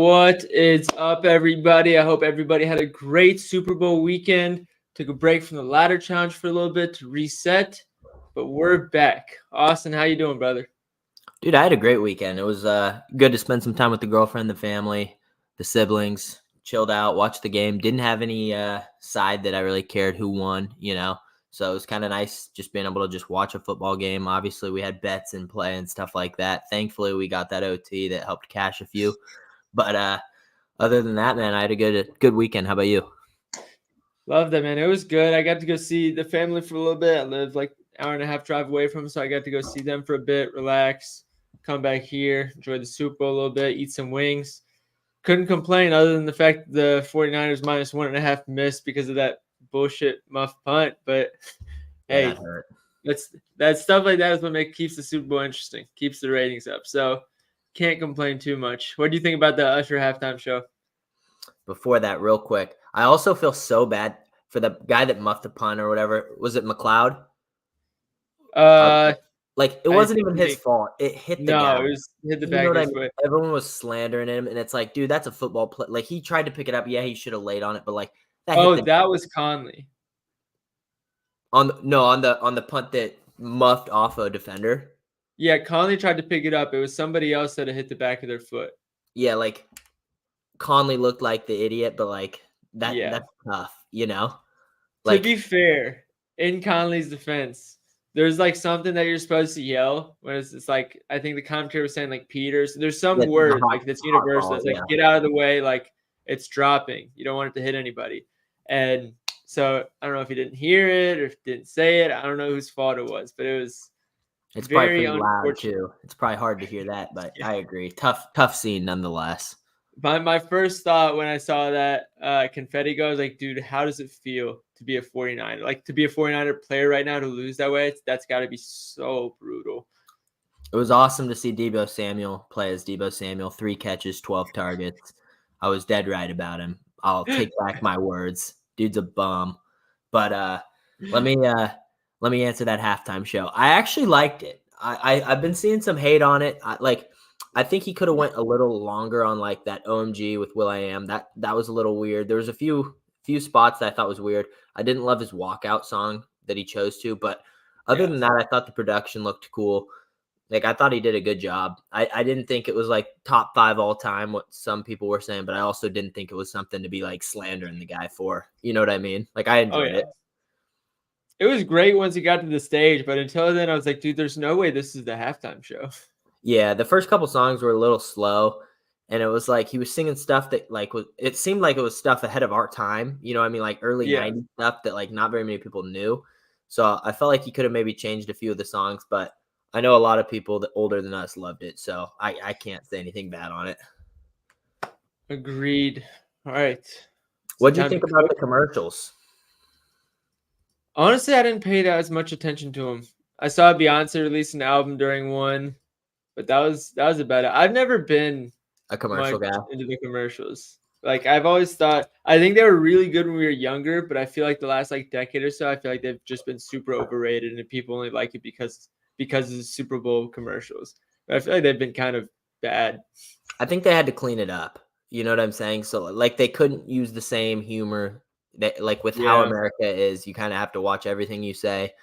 What is up, everybody? I hope everybody had a great Super Bowl weekend. Took a break from the ladder challenge for a little bit to reset, but we're back. Austin, how you doing, brother? Dude, I had a great weekend. It was good to spend some time with the girlfriend, the family, the siblings, chilled out, watched the game. Didn't have any side that I really cared who won, So it was kind of nice just being able to just watch a football game. Obviously, we had bets in play and stuff like that. Thankfully, we got that OT that helped cash a few. But other than that, man, I had a good weekend. How about you? Love that, man. It was good. I got to go see the family for a little bit. I live like an hour and a half drive away from them, so I got to go see them for a bit, relax, come back here, enjoy the Super Bowl a little bit, eat some wings. Couldn't complain other than the fact the 49ers minus 1.5 missed because of that bullshit muff punt. But Yeah, hey, that hurt. that stuff like that is what keeps the Super Bowl interesting, keeps the ratings up. So can't complain too much. What do you think about the Usher halftime show? Before that, real quick, I also feel so bad for the guy that muffed the punt or whatever. Was it McLeod? Like it wasn't even his fault. It hit the guy. No, it was hit the You back know of what I his mean? foot. Everyone was slandering him, and it's like, dude, that's a football play. Like he tried to pick it up. Yeah, he should have laid on it, but like That was Conley. On the punt that muffed off a defender. Yeah, Conley tried to pick it up. It was somebody else that had hit the back of their foot. Yeah, like Conley looked like the idiot, but like that's tough, To be fair, in Conley's defense, there's like something that you're supposed to yell when it's like I think the commentator was saying like Peters. There's some word like that's universal. It's like get out of the way, like it's dropping. You don't want it to hit anybody. And so I don't know if he didn't hear it or if he didn't say it. I don't know whose fault it was, but it's very loud too. It's probably hard to hear that, but I agree. Tough scene nonetheless. My first thought when I saw that confetti go, I was like, dude, how does it feel to be a 49er? Like to be a 49er player right now to lose that way, that's got to be so brutal. It was awesome to see Deebo Samuel play as Deebo Samuel. 3 catches, 12 targets. I was dead right about him. I'll take back my words. Dude's a bum. But let me answer that halftime show. I actually liked it. I've been seeing some hate on it. I think he could have went a little longer on like that OMG with will.i.am. That was a little weird. There was a few spots that I thought was weird. I didn't love his walkout song that he chose to, but other than that, I thought the production looked cool. Like I thought he did a good job. I didn't think it was like top 5 all time, what some people were saying, but I also didn't think it was something to be like slandering the guy for. You know what I mean? Like I enjoyed it. It was great once he got to the stage, but until then I was like, dude, there's no way this is the halftime show. Yeah, the first couple songs were a little slow, and it was like he was singing stuff that like it seemed like it was stuff ahead of our time. You know what I mean? Like early 90s stuff that like not very many people knew. So I felt like he could have maybe changed a few of the songs, but I know a lot of people that older than us loved it, so I can't say anything bad on it. Agreed. All right. What do you think about the commercials? Honestly, I didn't pay that as much attention to them. I saw Beyonce release an album during one, but that was about it. I've never been a commercial guy into the commercials. Like I've always thought, I think they were really good when we were younger, but I feel like the last like decade or so, I feel like they've just been super overrated, and people only like it because of the Super Bowl commercials. But I feel like they've been kind of bad. I think they had to clean it up. You know what I'm saying? So like they couldn't use the same humor that like with how America is, you kind of have to watch everything you say.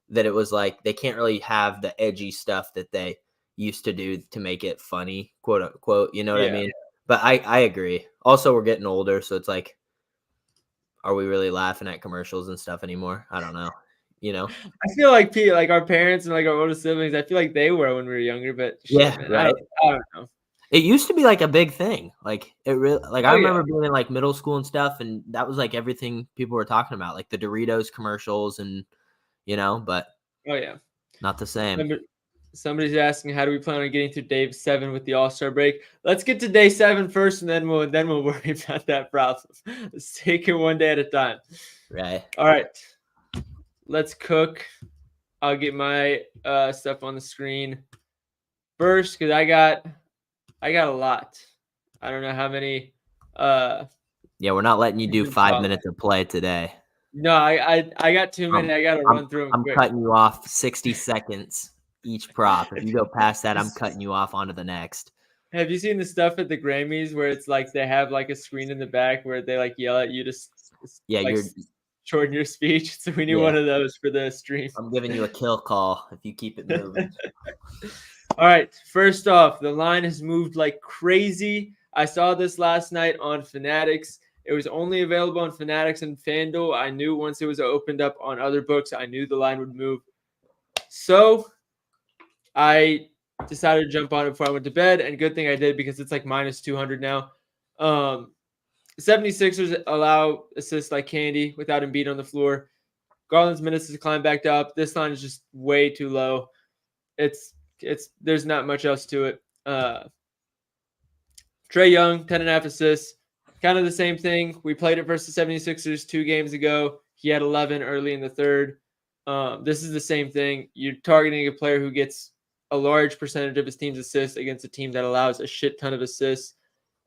That it was like they can't really have the edgy stuff that they used to do to make it funny, quote unquote. You know what I mean? But I agree. Also, we're getting older, so it's like, are we really laughing at commercials and stuff anymore? I don't know. I feel like our parents and like our older siblings, I feel like they were when we were younger, but shit, man, right. I don't know. It used to be like a big thing. Like it really, like I remember being in like middle school and stuff, and that was like everything people were talking about, like the Doritos commercials and but not the same. Somebody's asking, how do we plan on getting through day 7 with the All-Star break? Let's get to day 7 first, and then we'll worry about that problem. Let's take it one day at a time. Right. All right. Let's cook. I'll get my stuff on the screen first because I got a lot. I don't know how many. Yeah, we're not letting you do 5 minutes of play today. No, I got too many. I got to run through them I'm quick. cutting you off 60 seconds each prop. If you go past that, I'm cutting you off onto the next. Have you seen the stuff at the Grammys where it's like they have like a screen in the back where they like yell at you to like shorten your speech? So we need one of those for the stream. I'm giving you a kill call if you keep it moving. All right. First off, the line has moved like crazy. I saw this last night on Fanatics. It was only available on Fanatics and FanDuel. I knew once it was opened up on other books, I knew the line would move. So I decided to jump on it before I went to bed, and good thing I did because it's like minus 200 now. 76ers allow assists like candy without Embiid on the floor. Garland's minutes has climbed back up. This line is just way too low. There's not much else to it. Trae Young, 10.5 assists. Kind of the same thing. We played it versus the 76ers 2 games ago. He had 11 early in the third. This is the same thing. You're targeting a player who gets a large percentage of his team's assists against a team that allows a shit ton of assists.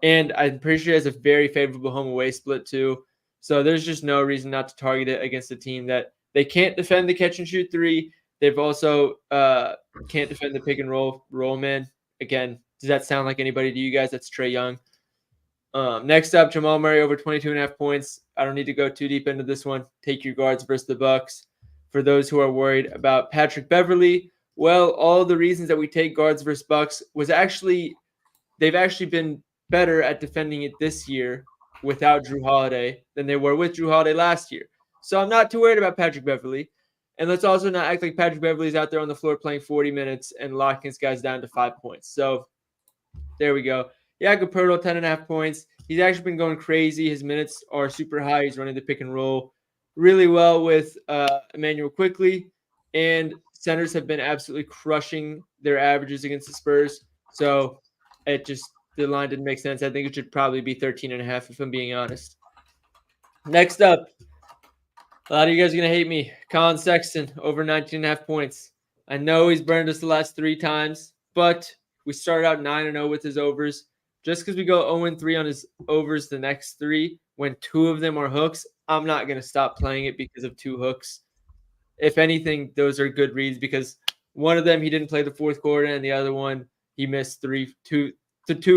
And I'm pretty sure he has a very favorable home-away split too. So there's just no reason not to target it against a team that they can't defend the catch-and-shoot three. They've also can't defend the pick-and-roll man. Again, does that sound like anybody to you guys? That's Trae Young. Next up, Jamal Murray over 22.5 points. I don't need to go too deep into this one. Take your guards versus the Bucks. For those who are worried about Patrick Beverley, well, all the reasons that we take guards versus Bucks was they've actually been better at defending it this year without Jrue Holiday than they were with Jrue Holiday last year. So I'm not too worried about Patrick Beverley. And let's also not act like Patrick Beverley's out there on the floor playing 40 minutes and locking his guys down to 5 points. So there we go. Jakob Poeltl, 10.5 points. He's actually been going crazy. His minutes are super high. He's running the pick and roll really well with Emmanuel Quickley. And centers have been absolutely crushing their averages against the Spurs. So the line didn't make sense. I think it should probably be 13.5 if I'm being honest. Next up, a lot of you guys are going to hate me. Colin Sexton, over 19.5 points. I know he's burned us the last 3 times, but we started out 9-0 with his overs. Just because we go 0-3 on his overs the next 3, when 2 of them are hooks, I'm not going to stop playing it because of 2 hooks. If anything, those are good reads because one of them he didn't play the fourth quarter, and the other one he missed 2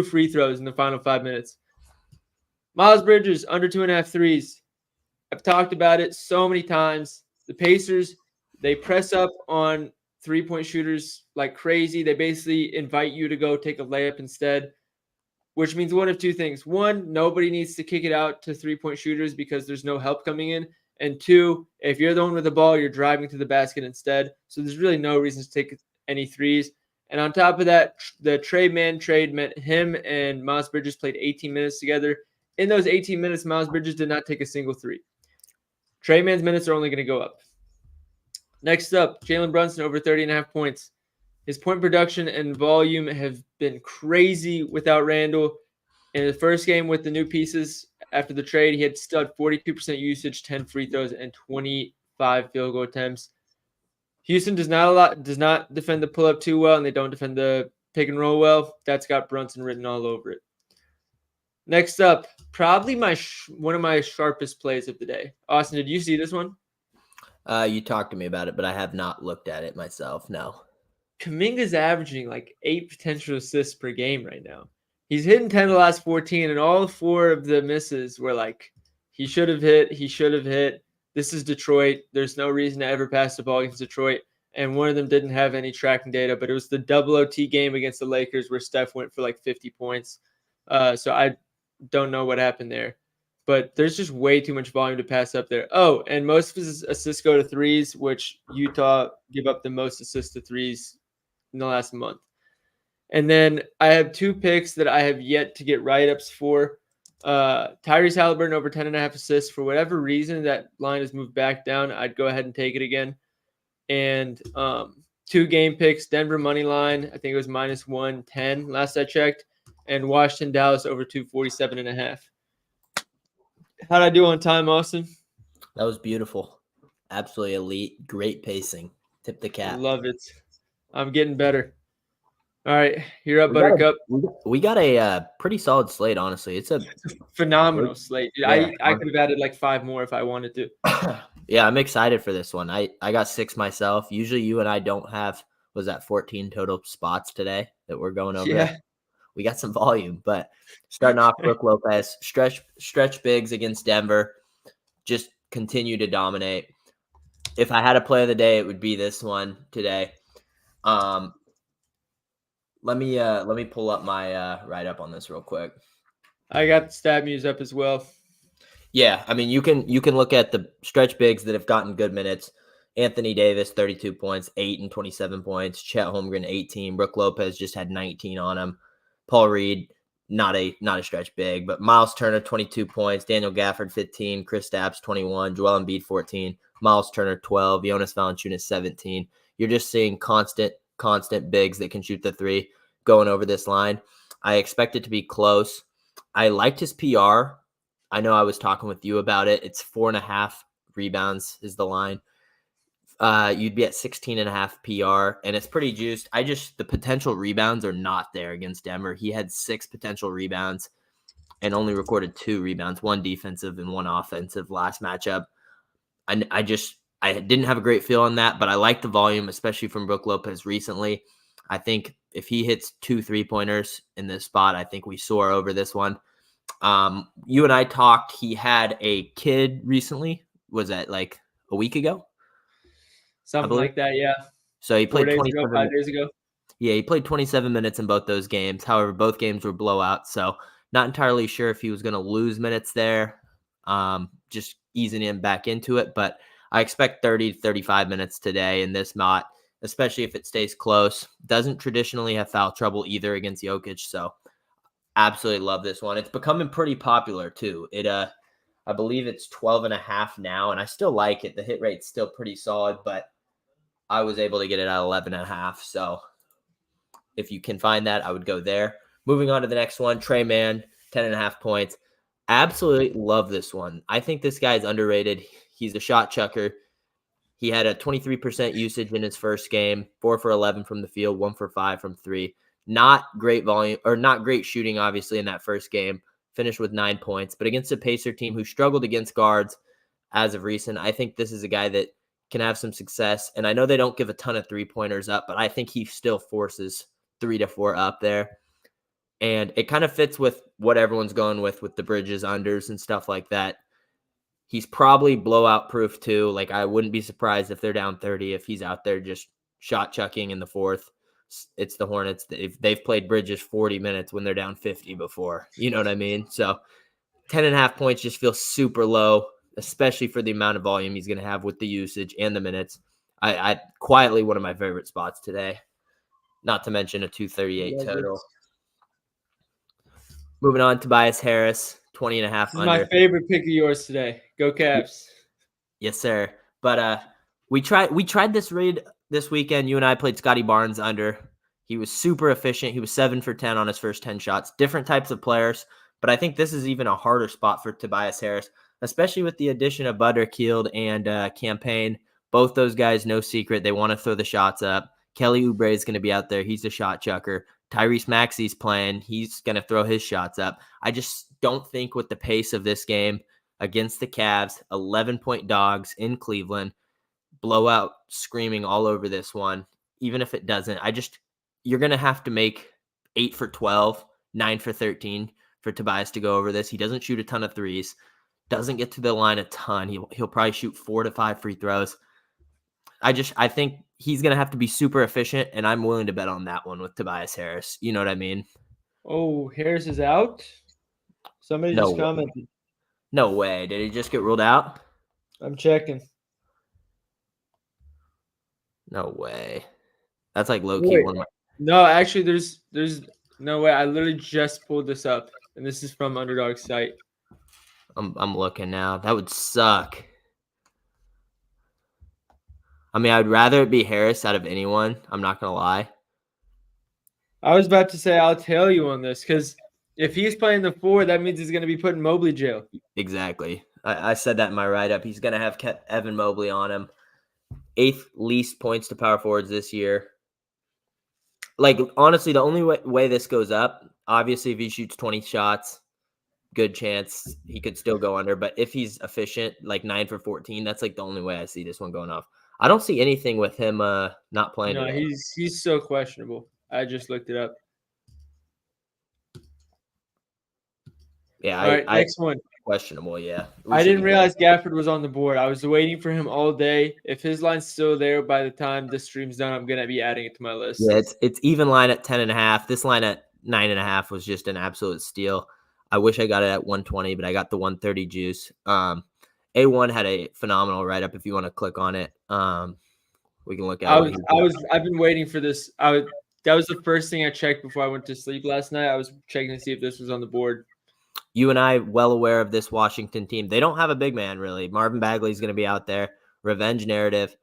free throws in the final 5 minutes. Miles Bridges, under 2.5 threes. I've talked about it so many times. The Pacers, they press up on 3-point shooters like crazy. They basically invite you to go take a layup instead, which means one of 2 things. 1, nobody needs to kick it out to 3-point shooters because there's no help coming in. And 2, if you're the one with the ball, you're driving to the basket instead. So there's really no reason to take any threes. And on top of that, the Trae Mann trade meant him and Miles Bridges played 18 minutes together. In those 18 minutes, Miles Bridges did not take a single three. Trae Mann's minutes are only going to go up. Next up, Jalen Brunson over 30.5 points. His point production and volume have been crazy without Randall. In the first game with the new pieces after the trade, he had stud 42% usage, 10 free throws, and 25 field goal attempts. Houston does not defend the pull-up too well, and they don't defend the pick and roll well. That's got Brunson written all over it. Next up, probably one of my sharpest plays of the day. Austin, did you see this one? You talked to me about it, but I have not looked at it myself. No. Kuminga's averaging like 8 potential assists per game right now. He's hitting 10 of the last 14, and all 4 of the misses were like, he should have hit. This is Detroit. There's no reason to ever pass the ball against Detroit. And one of them didn't have any tracking data, but it was the double OT game against the Lakers where Steph went for like 50 points. So I don't know what happened there. But there's just way too much volume to pass up there. Oh, and most of his assists go to threes, which Utah give up the most assists to threes in the last month. And then I have 2 picks that I have yet to get write-ups for. Tyrese Halliburton over 10.5 assists. For whatever reason, that line has moved back down. I'd go ahead and take it again. And 2 game picks, Denver money line. I think it was minus 110 last I checked. And Washington Dallas over 247.5. How'd I do on time, Austin? That was beautiful. Absolutely elite. Great pacing. Tip the cap. Love it. I'm getting better. All right, you're up, Buttercup. We got a pretty solid slate, honestly. It's a phenomenal slate. Yeah, I could have added like 5 more if I wanted to. Yeah, I'm excited for this one. I got 6 myself. Usually you and I don't have, was that 14 total spots today that we're going over? Yeah. we got some volume. But starting off, Brook Lopez, stretch bigs against Denver, just continue to dominate. If I had a play of the day, it would be this one today. Let me pull up my write up on this real quick. I got the stat muse up as well. Yeah, I mean you can look at the stretch bigs that have gotten good minutes. Anthony Davis, 32 points, 8 and 27 points. Chet Holmgren, 18. Brook Lopez just had 19 on him. Paul Reed, not a stretch big, but Miles Turner, 22 points. Daniel Gafford, 15. Kristaps, 21. Joel Embiid, 14. Miles Turner, 12. Jonas Valanciunas, 17. You're just seeing constant bigs that can shoot the three going over this line. I expect it to be close. I liked his PR. I know I was talking with you about it. It's 4.5 rebounds is the line. You'd be at 16.5 PR, and it's pretty juiced. The potential rebounds are not there against Denver. He had 6 potential rebounds and only recorded 2 rebounds, 1 defensive and 1 offensive last matchup. I didn't have a great feel on that, but I like the volume, especially from Brook Lopez recently. I think if he hits 2 3-pointers in this spot, I think we soar over this one. You and I talked. He had a kid recently. Was that like a week ago? Something like that, yeah. So he played 5 days ago. Yeah, he played 27 minutes in both those games. However, both games were blowouts, so not entirely sure if he was going to lose minutes there. Just easing him back into it, but I expect 30 to 35 minutes today in this spot, especially if it stays close. Doesn't traditionally have foul trouble either against Jokic, so absolutely love this one. It's becoming pretty popular too. I believe it's 12.5 now, and I still like it. The hit rate's still pretty solid, but I was able to get it at 11.5. So if you can find that, I would go there. Moving on to the next one, Tre Mann, 10.5 points. Absolutely love this one. I think this guy is underrated. He's a shot chucker. He had a 23% usage in his first game, 4 for 11 from the field, 1 for 5 from 3. Not great volume, or not great shooting, obviously, in that first game. Finished with 9 points. But against a Pacer team who struggled against guards as of recent, I think this is a guy that can have some success. And I know they don't give a ton of 3-pointers up, but I think he still forces 3 to 4 up there. And it kind of fits with what everyone's going with the Bridges unders and stuff like that. He's probably blowout proof too. Like, I wouldn't be surprised if they're down 30 if he's out there just shot chucking in the fourth. It's the Hornets. They've played Bridges 40 minutes when they're down 50 before. You know what I mean? So 10.5 points just feels super low, especially for the amount of volume he's going to have with the usage and the minutes. I quietly one of my favorite spots today, not to mention a 238 total. Moving on, Tobias Harris, 20.5 under. My favorite pick of yours today. Go Caps. Yes, sir. But we tried this read this weekend. You and I played Scotty Barnes under. He was super efficient. He was 7 for 10 on his first 10 shots. Different types of players. But I think this is even a harder spot for Tobias Harris, especially with the addition of Butterfield and Campaign. Both those guys, no secret, they want to throw the shots up. Kelly Oubre is going to be out there. He's a shot chucker. Tyrese Maxey's playing. He's going to throw his shots up. I just don't think with the pace of this game against the Cavs, 11-point dogs in Cleveland, blowout screaming all over this one. Even if it doesn't, you're going to have to make 8 for 12, 9 for 13 for Tobias to go over this. He doesn't shoot a ton of threes, doesn't get to the line a ton. He'll probably shoot 4 to 5 free throws. I think he's going to have to be super efficient, and I'm willing to bet on that one with Tobias Harris. You know what I mean? Oh, Harris is out? Somebody just commented. No way. Did he just get ruled out? I'm checking. No way. That's like low-key one of my... No, actually, there's no way. I literally just pulled this up, and this is from Underdog's site. I'm looking now. That would suck. I mean, I'd rather it be Harris out of anyone. I'm not going to lie. I was about to say I'll tell you on this because if he's playing the 4, that means he's going to be put in Mobley jail. Exactly. I said that in my write-up. He's going to have Evan Mobley on him. 8th least points to power forwards this year. Like, honestly, the only way this goes up, obviously, if he shoots 20 shots, good chance he could still go under. But if he's efficient, like 9 for 14, that's like the only way I see this one going off. I don't see anything with him not playing. No, he's so questionable. I just looked it up. Yeah, All right, next one. Questionable, yeah. I didn't realize Gafford was on the board. I was waiting for him all day. If his line's still there by the time the stream's done, I'm gonna be adding it to my list. Yeah, it's even line at 10.5. This line at 9.5 was just an absolute steal. I wish I got it at 120, but I got the 130 juice. A1 had a phenomenal write-up if you want to click on it. We can look at I've been waiting for this. That was the first thing I checked before I went to sleep last night. I was checking to see if this was on the board. You and I well aware of this Washington team. They don't have a big man, really. Marvin Bagley's going to be out there. Revenge narrative.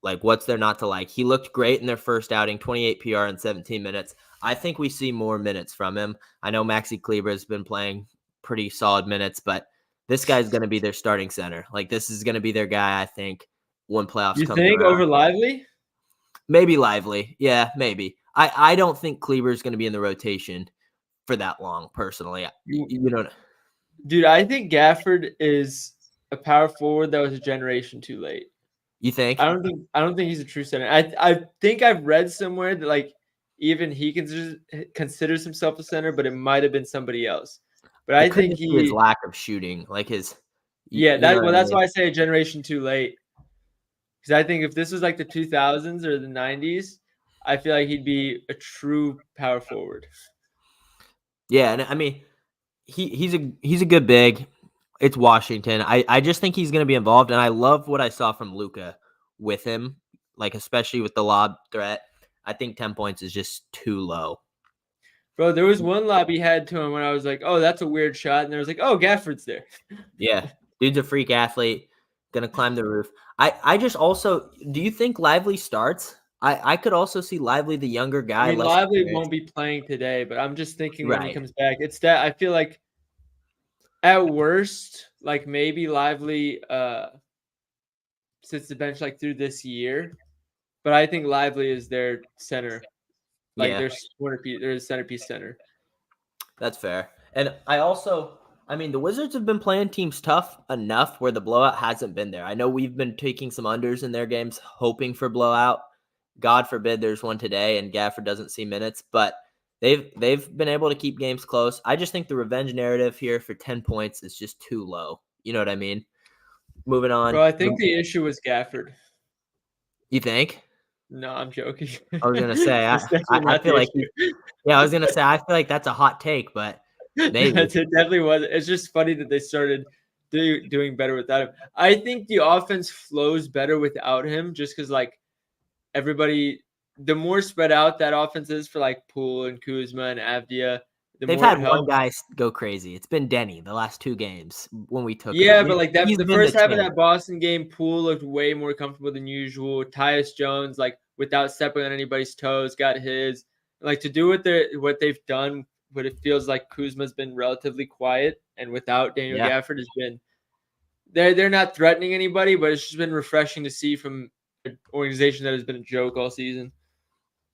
Like, what's there not to like? He looked great in their first outing, 28 PR in 17 minutes. I think we see more minutes from him. I know Maxi Kleber has been playing pretty solid minutes, but this guy's going to be their starting center. Like, this is going to be their guy, I think, when playoffs come around. You think over Lively? Maybe Lively. Yeah, maybe. I don't think Kleber is going to be in the rotation for that long, personally. You know, dude, I think Gafford is a power forward that was a generation too late. You think? I don't think he's a true center. I think I've read somewhere that like even he considers himself a center, but it might have been somebody else. But I think his lack of shooting, like his that's why I say a generation too late. Because I think if this was like the 2000s or the 90s, I feel like he'd be a true power forward. Yeah, and I mean, he's a good big. It's Washington. I just think he's going to be involved, and I love what I saw from Luka with him, like especially with the lob threat. I think 10 points is just too low. Bro, there was one lob he had to him when I was like, oh, that's a weird shot. And there was like, oh, Gafford's there. Yeah, dude's a freak athlete, going to climb the roof. I just also – do you think Lively starts? I could also see Lively, the younger guy. I mean, Lively won't be playing today, but I'm just thinking when he comes back. It's that I feel like at worst, like maybe Lively sits the bench like through this year, but I think Lively is their center, like their centerpiece center. That's fair. And I mean, the Wizards have been playing teams tough enough where the blowout hasn't been there. I know we've been taking some unders in their games, hoping for blowout. God forbid there's one today and Gafford doesn't see minutes, but they've been able to keep games close. I just think the revenge narrative here for 10 points is just too low. You know what I mean? Moving on. Bro, I think the issue was Gafford. You think? No, I'm joking. I was gonna say I feel like I was gonna say I feel like that's a hot take, but maybe it definitely was. It's just funny that they started doing better without him. I think the offense flows better without him, just because like everybody, the more spread out that offense is for like Poole and Kuzma and Avdia. They've had one guy go crazy. It's been Denny the last two games when we took. Yeah, but like that, the first half of that Boston game, Poole looked way more comfortable than usual. Tyus Jones, like without stepping on anybody's toes, got his. Like to do what they've done, but it feels like Kuzma's been relatively quiet, and without Daniel Gafford has been. They're not threatening anybody, but it's just been refreshing to see from an organization that has been a joke all season.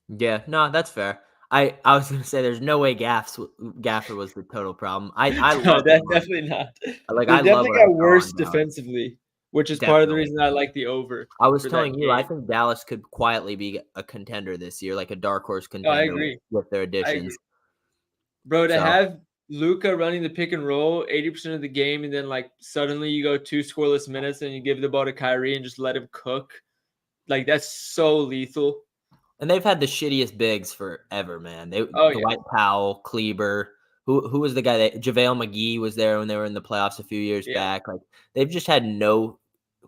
Yeah, no, that's fair. I was gonna say there's no way Gafford was the total problem. No, that's definitely not. Like they definitely got worse defensively, which is part of the reason I like the over. I was telling you, I think Dallas could quietly be a contender this year, like a dark horse contender. I agree with their additions. Bro, to have Luka running the pick and roll 80% of the game, and then like suddenly you go 2 scoreless minutes and you give the ball to Kyrie and just let him cook, like that's so lethal. And they've had the shittiest bigs forever, man. Dwight Powell, Kleber, who was the guy that JaVale McGee was there when they were in the playoffs a few years back. Like they've just had no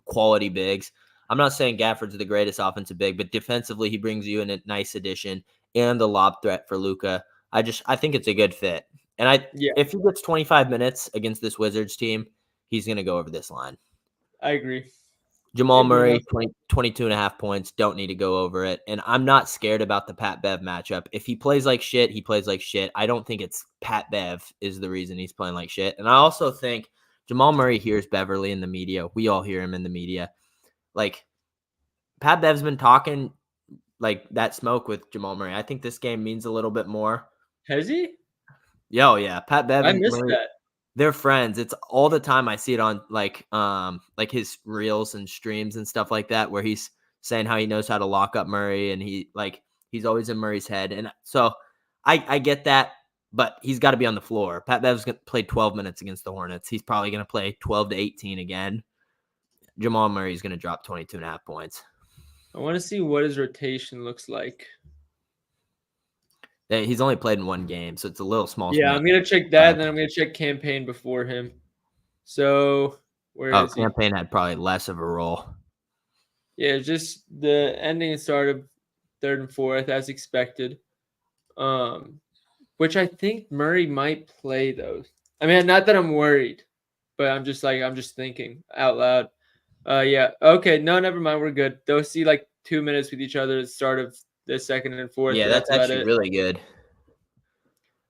quality bigs. I'm not saying Gafford's the greatest offensive big, but defensively he brings you in a nice addition and the lob threat for Luka. I think it's a good fit. And if he gets 25 minutes against this Wizards team, he's gonna go over this line. I agree. Jamal Murray, 22.5 points. Don't need to go over it. And I'm not scared about the Pat Bev matchup. If he plays like shit, he plays like shit. I don't think it's Pat Bev is the reason he's playing like shit. And I also think Jamal Murray hears Beverly in the media. We all hear him in the media. Like, Pat Bev's been talking like that smoke with Jamal Murray. I think this game means a little bit more. Has he? Yeah. Pat Bev. I missed that. They're friends. It's all the time I see it on like his reels and streams and stuff like that, where he's saying how he knows how to lock up Murray and he's always in Murray's head. And so I get that, but he's got to be on the floor. Pat Bev's going to play 12 minutes against the Hornets. He's probably going to play 12 to 18 again. Jamal Murray is going to drop 22.5 points. I want to see what his rotation looks like. He's only played in one game, so it's a little small. Yeah, I'm going to check that, and then I'm going to check Campaign before him. So, where is he? Campaign had probably less of a role. Yeah, just the ending and start of third and fourth, as expected. Which I think Murray might play, though. I mean, not that I'm worried, but I'm just thinking out loud. Yeah. Okay. No, never mind. We're good. They'll see like 2 minutes with each other at the start of the second and fourth. Yeah, that's actually really good.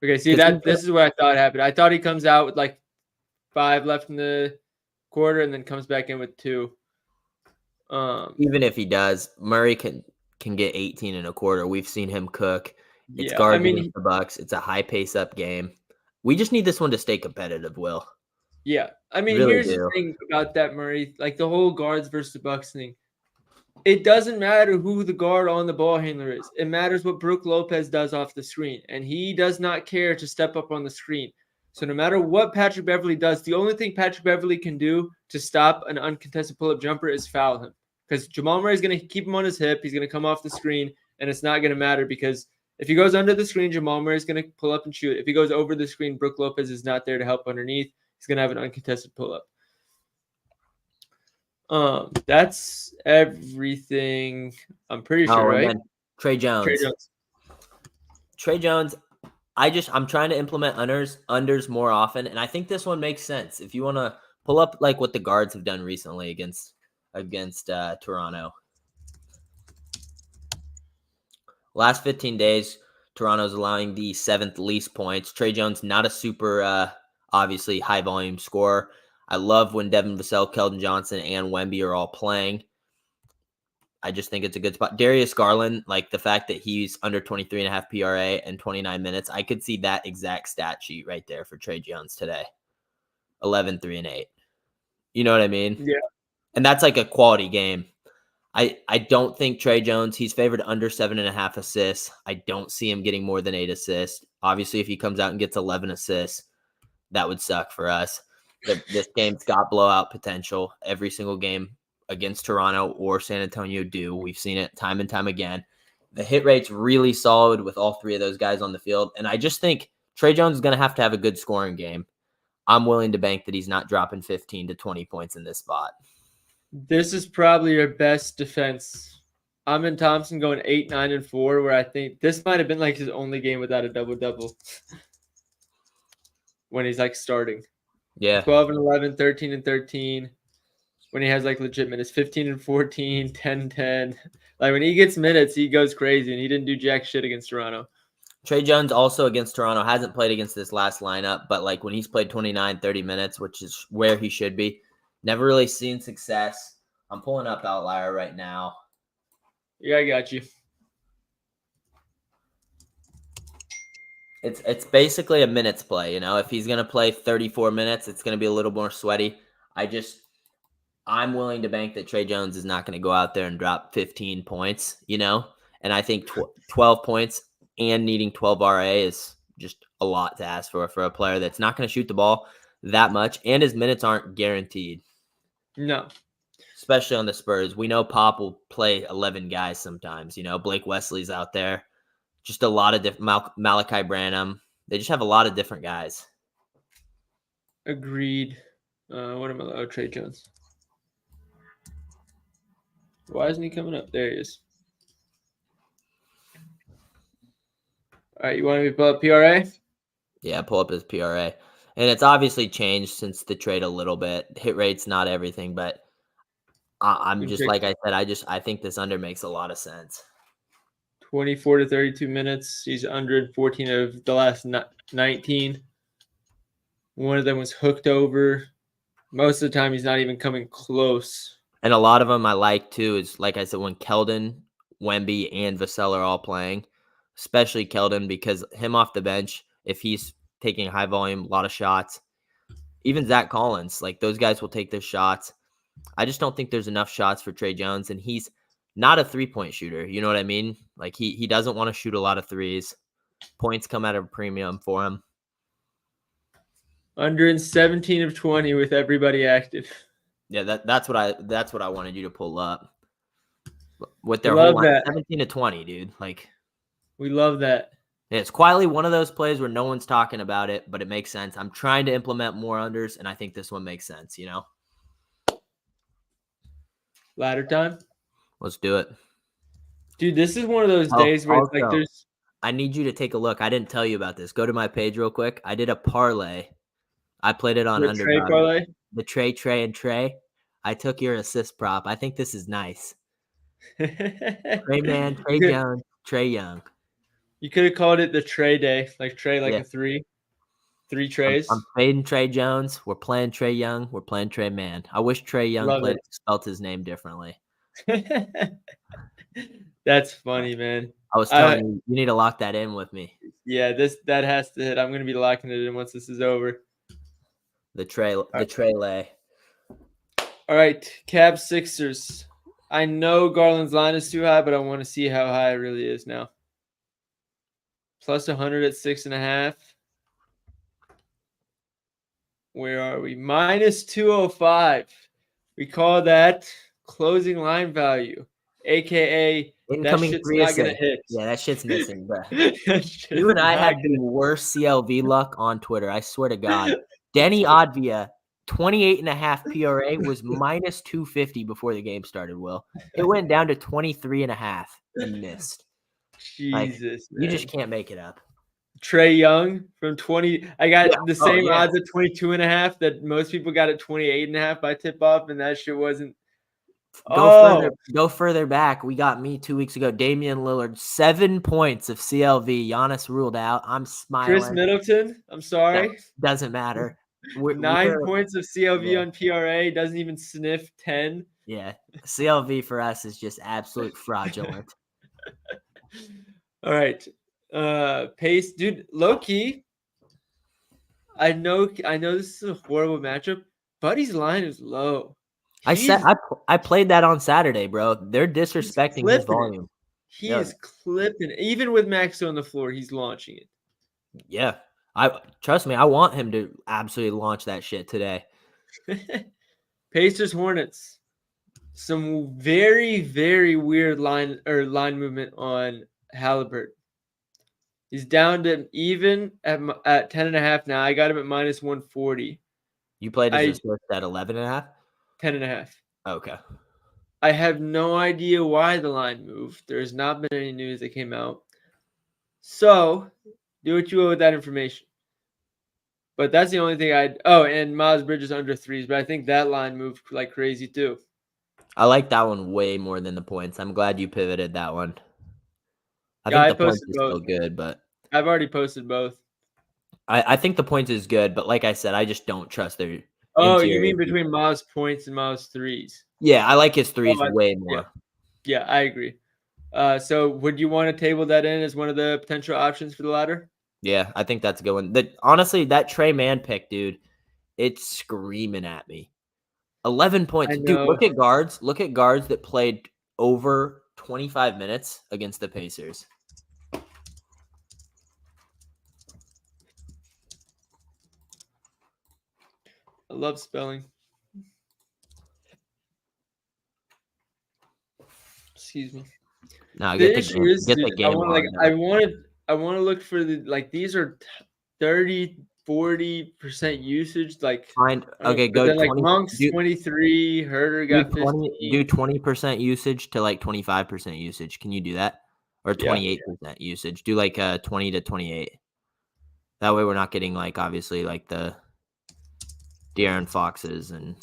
Okay. See this is what I thought happened. I thought he comes out with like 5 left in the quarter and then comes back in with 2. Even if he does, Murray can get 18 in a quarter. We've seen him cook. It's guarding the Bucks. It's a high pace up game. We just need this one to stay competitive, Will. Yeah. I mean, here's the thing about that, Murray. Like the whole guards versus the Bucks thing. It doesn't matter who the guard on the ball handler is. It matters what Brook Lopez does off the screen. And he does not care to step up on the screen. So no matter what Patrick Beverley does, the only thing Patrick Beverley can do to stop an uncontested pull-up jumper is foul him. Because Jamal Murray is going to keep him on his hip. He's going to come off the screen. And it's not going to matter because if he goes under the screen, Jamal Murray is going to pull up and shoot. If he goes over the screen, Brook Lopez is not there to help underneath. He's going to have an uncontested pull-up. That's everything. I'm pretty sure, right? Trey Jones. I'm trying to implement unders more often, and I think this one makes sense. If you want to pull up like what the guards have done recently against Toronto. Last 15 days, Toronto's allowing the 7th least points. Trey Jones, not a super obviously high volume scorer. I love when Devin Vassell, Keldon Johnson, and Wemby are all playing. I just think it's a good spot. Darius Garland, like the fact that he's under 23.5 PRA and 29 minutes, I could see that exact stat sheet right there for Trey Jones today. 11, 3, and 8. You know what I mean? Yeah. And that's like a quality game. I don't think Trey Jones, he's favored under 7.5 assists. I don't see him getting more than 8 assists. Obviously, if he comes out and gets 11 assists, that would suck for us. This game's got blowout potential. Every single game against Toronto or San Antonio do. We've seen it time and time again. The hit rate's really solid with all 3 of those guys on the field. And I just think Trey Jones is going to have a good scoring game. I'm willing to bank that he's not dropping 15 to 20 points in this spot. This is probably your best defense. Amen Thompson going 8, 9, and 4, where I think this might have been like his only game without a double-double when he's like starting. Yeah. 12 and 11, 13 and 13. When he has like legit minutes, 15 and 14, 10, 10. Like when he gets minutes, he goes crazy, and he didn't do jack shit against Toronto. Trey Jones also against Toronto hasn't played against this last lineup, but like when he's played 29, 30 minutes, which is where he should be, never really seen success. I'm pulling up Outlier right now. Yeah, I got you. It's basically a minutes play, you know. If he's going to play 34 minutes, it's going to be a little more sweaty. I'm willing to bank that Trey Jones is not going to go out there and drop 15 points, you know. And I think 12 points and needing 12 RA is just a lot to ask for a player that's not going to shoot the ball that much, and his minutes aren't guaranteed. No. Especially on the Spurs. We know Pop will play 11 guys sometimes, you know. Blake Wesley's out there. Just a lot of different Malachi Branham. They just have a lot of different guys. Agreed. What am I? Oh, Trey Jones. Why isn't he coming up? There he is. All right, you want me to pull up PRA? Yeah, pull up his PRA. And it's obviously changed since the trade a little bit. Hit rate's not everything, but I'm just like I said, I think this under makes a lot of sense. 24 to 32 minutes. He's under 14 of the last 19. One of them was hooked over. Most of the time, he's not even coming close. And a lot of them I like, too, is, like I said, when Keldon, Wemby, and Vassell are all playing, especially Keldon, because him off the bench, if he's taking high volume, a lot of shots, even Zach Collins, like those guys will take their shots. I just don't think there's enough shots for Trey Jones, and he's not a three-point shooter. You know what I mean? Like he doesn't want to shoot a lot of threes. Points come at a premium for him. Under in 17 of 20 with everybody active. Yeah, that's what I wanted you to pull up. With their love whole line, that. 17 to 20, dude. Like, we love that. Yeah, it's quietly one of those plays where no one's talking about it, but it makes sense. I'm trying to implement more unders, and I think this one makes sense, you know? Ladder time? Let's do it. Dude, this is one of those days where it's like there's... I need you to take a look. I didn't tell you about this. Go to my page real quick. I did a parlay. I played it on the Underdog. Trey parlay? The Trey, and Trey. I took your assist prop. I think this is nice. Trey Man, Trey Jones, Trey Young. You could have called it the Trey day, like Trey, like a 3 trays. I'm fading Trey Jones. We're playing Trey Young. We're playing Trey Man. I wish Trey Young spelled his name differently. That's funny, man. I was telling you, you need to lock that in with me. Yeah, that has to hit. I'm gonna be locking it in once this is over. The Trey lay. All right, Cavs Sixers. I know Garland's line is too high, but I want to see how high it really is now. Plus 100 at 6.5. Where are we? Minus 205. We call that closing line value, aka incoming that shit's not gonna hit. Yeah, that shit's missing, bro. You and I had the worst CLV luck on Twitter. I swear to God. Denny Advia, 28.5 PRA was minus 250 before the game started. Will it went down to 23.5 and missed? Jesus, you just can't make it up. Trey Young from 20. I got the same odds at 22.5 that most people got at 28.5 by tip off, and that shit wasn't. Go further back. We got me 2 weeks ago. Damian Lillard, 7 points of CLV. Giannis ruled out. I'm smiling. Chris Middleton, I'm sorry. Doesn't matter. 9 points of CLV on PRA, doesn't even sniff 10. Yeah, CLV for us is just absolute fraudulent. All right. Pace, dude, low key. I know this is a horrible matchup. Buddy's line is low. I played that on Saturday, bro. They're disrespecting his volume. He is clipping it. Even with Maxo on the floor, he's launching it. Yeah. Trust me, I want him to absolutely launch that shit today. Pacers Hornets. Some very, very weird line movement on Halliburton. He's down to even at 10.5 now. I got him at minus 140. You played his assist at 11.5? 10.5. Okay. I have no idea why the line moved. There's not been any news that came out. So, do what you will with that information. But that's the only thing and Miles Bridges under threes, but I think that line moved like crazy too. I like that one way more than the points. I'm glad you pivoted that one. I think the points is still good, but I've already posted both. I think the points is good, but like I said, I just don't trust their you mean between Miles points and Miles threes? Yeah, I like his threes way more. Yeah, I agree. So would you want to table that in as one of the potential options for the ladder? Yeah, I think that's a good one. Honestly, that Trey Man pick, dude, it's screaming at me. 11 points. Dude, look at guards. Look at guards that played over 25 minutes against the Pacers. I love spelling. Excuse me. No, get the game. I want to look for these are 30-40% usage. Go then, Monk's 23, Herder got 15. Do 20% usage to 25% usage. Can you do that? Or 28% usage. Do 20 to 28. That way we're not getting obviously the De'Aaron Foxes and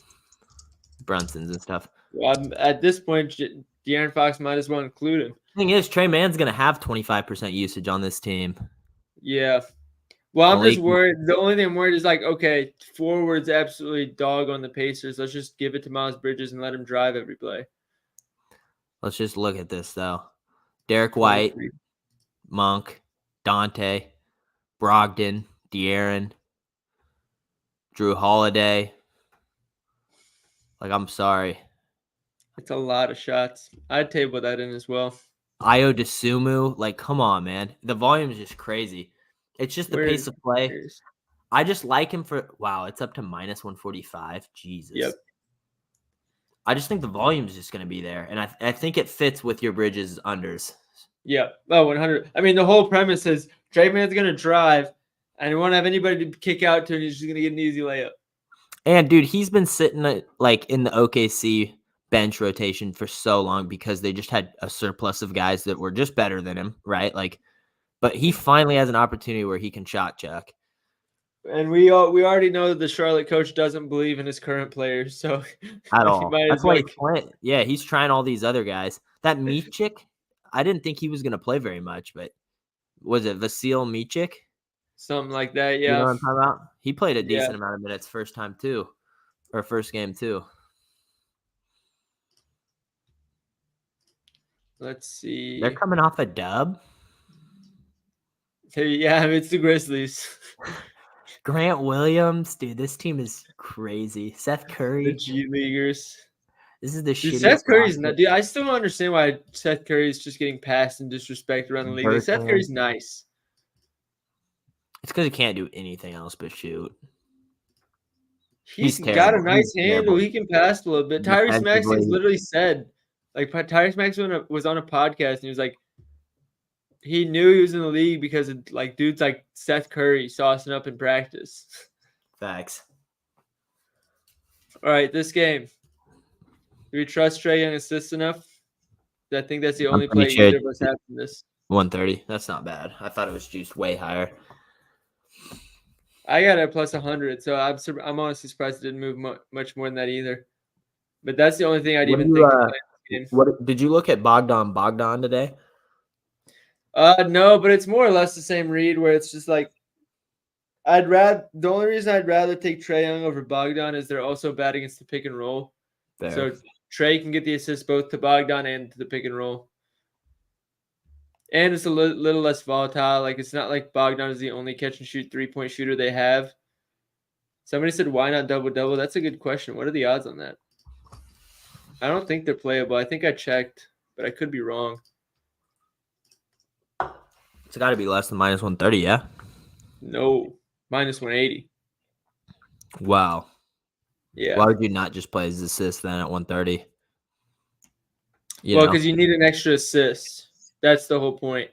Brunsons and stuff. Well, at this point, De'Aaron Fox might as well include him. Thing is, Trey Man's going to have 25% usage on this team. Yeah. Well, I'm just worried. The only thing I'm worried is okay, forwards absolutely dog on the Pacers. Let's just give it to Miles Bridges and let him drive every play. Let's just look at this, though. Derek White, Monk, Dante, Brogdon, De'Aaron, Drew Holiday. I'm sorry. It's a lot of shots. I'd table that in as well. Ayo Dosunmu. Like, come on, man. The volume is just crazy. It's just the pace of play. I just like him for – wow, it's up to minus 145. Jesus. Yep. I just think the volume is just going to be there. And I think it fits with your Bridges unders. Yeah. Oh, 100. I mean, the whole premise is Trey Man's going to drive, and you won't have anybody to kick out to, and he's just going to get an easy layup. And, dude, he's been sitting like in the OKC bench rotation for so long because they just had a surplus of guys that were just better than him, right? Like, but he finally has an opportunity where he can shot chuck. And we already know that the Charlotte coach doesn't believe in his current players, so at all. That's why he's playing. Yeah, he's trying all these other guys. That Micic, I didn't think he was going to play very much, but was it Vasil Micic? Something like that, yeah. You know what I'm talking about? He played a decent amount of minutes first game too. Let's see. They're coming off a dub. Yeah, it's the Grizzlies. Grant Williams, dude, this team is crazy. Seth Curry, the G Leaguers. This is the shittiest. Seth Curry's not, dude. I still don't understand why Seth Curry is just getting passed and disrespect around the league. Like, Seth Curry's nice. It's because he can't do anything else but shoot. He's got a nice handle. He can pass a little bit. Tyrese Maxey's literally said, like, Tyrese Maxey was on a podcast and he was like, he knew he was in the league because of, like, dudes like Seth Curry saucing up in practice. Facts. All right, this game. Do we trust Trae Young assists enough? I think that's the only play either of us have in this. 130. That's not bad. I thought it was juiced way higher. I got it plus 100, so I'm honestly surprised it didn't move much more than that either. But that's the only thing I'd even think of playing this game. What did you look at Bogdan today? No, but it's more or less the same read where it's just like the only reason I'd rather take Trae Young over Bogdan is they're also bad against the pick and roll. Fair. So Trae can get the assist both to Bogdan and to the pick and roll. And it's a little less volatile. Like, it's not like Bogdan is the only catch-and-shoot three-point shooter they have. Somebody said, why not double-double? That's a good question. What are the odds on that? I don't think they're playable. I think I checked, but I could be wrong. It's got to be less than minus 130, yeah? No, minus 180. Wow. Yeah. Why would you not just play his assist then at 130? Well, because you need an extra assist. That's the whole point.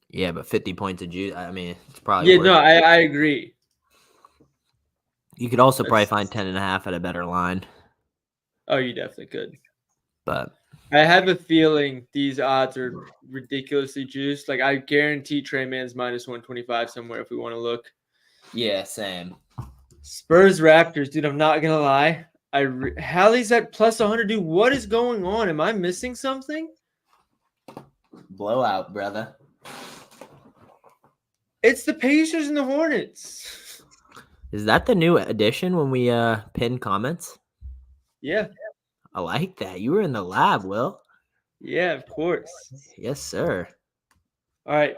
Yeah, but 50 points a juice. I mean, it's probably. Yeah, no, I agree. You could also probably find 10.5 at a better line. Oh, you definitely could. But I have a feeling these odds are ridiculously juiced. Like, I guarantee Trae Man's minus 125 somewhere if we want to look. Yeah, same. Spurs Raptors, dude. I'm not gonna lie. Hallie's at plus 100, dude. What is going on? Am I missing something? Blowout, brother. It's the Pacers and the Hornets. Is that the new addition when we pin comments? Yeah. I like that. You were in the lab, Will. Yeah, of course. Yes, sir. All right.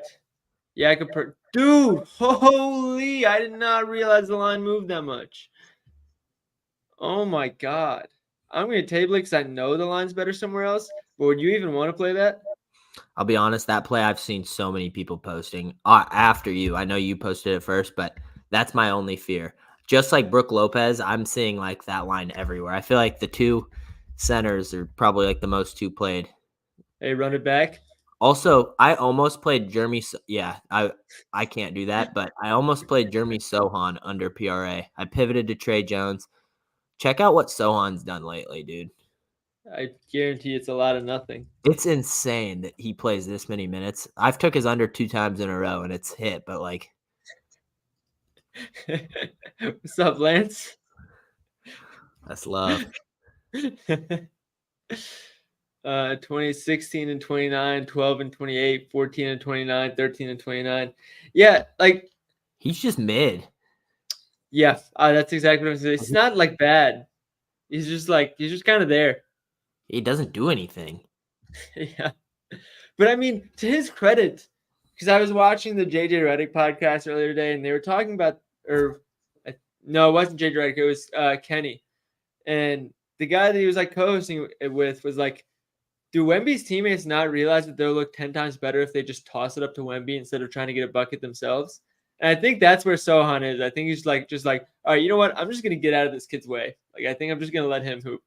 Yeah, I could dude, holy, I did not realize the line moved that much. Oh my God. I'm going to table it because I know the line's better somewhere else. But would you even want to play that? I'll be honest, that play I've seen so many people posting after you. I know you posted it first, but that's my only fear. Just like Brook Lopez, I'm seeing like that line everywhere. I feel like the two centers are probably like the most two played. Hey, run it back. Also, I almost played Jeremy. Yeah, I can't do that, but I almost played Jeremy Sohan under PRA. I pivoted to Trey Jones. Check out what Sohan's done lately, dude. I guarantee it's a lot of nothing. It's insane that he plays this many minutes. I've took his under 2 times in a row, and it's hit, but like. What's up, Lance? That's love. 2016 and 29, 12 and 28, 14 and 29, 13 and 29. Yeah, like. He's just mid. Yeah, that's exactly what I'm saying. It's not like bad. He's just kind of there. He doesn't do anything. Yeah. But I mean, to his credit, because I was watching the JJ Redick podcast earlier today, and they were talking about, no, it wasn't JJ Redick, it was Kenny. And the guy that he was like co-hosting it with was like, do Wemby's teammates not realize that they'll look 10 times better if they just toss it up to Wemby instead of trying to get a bucket themselves? And I think that's where Sochan is. I think he's just like, all right, you know what? I'm just gonna get out of this kid's way. Like, I think I'm just gonna let him hoop.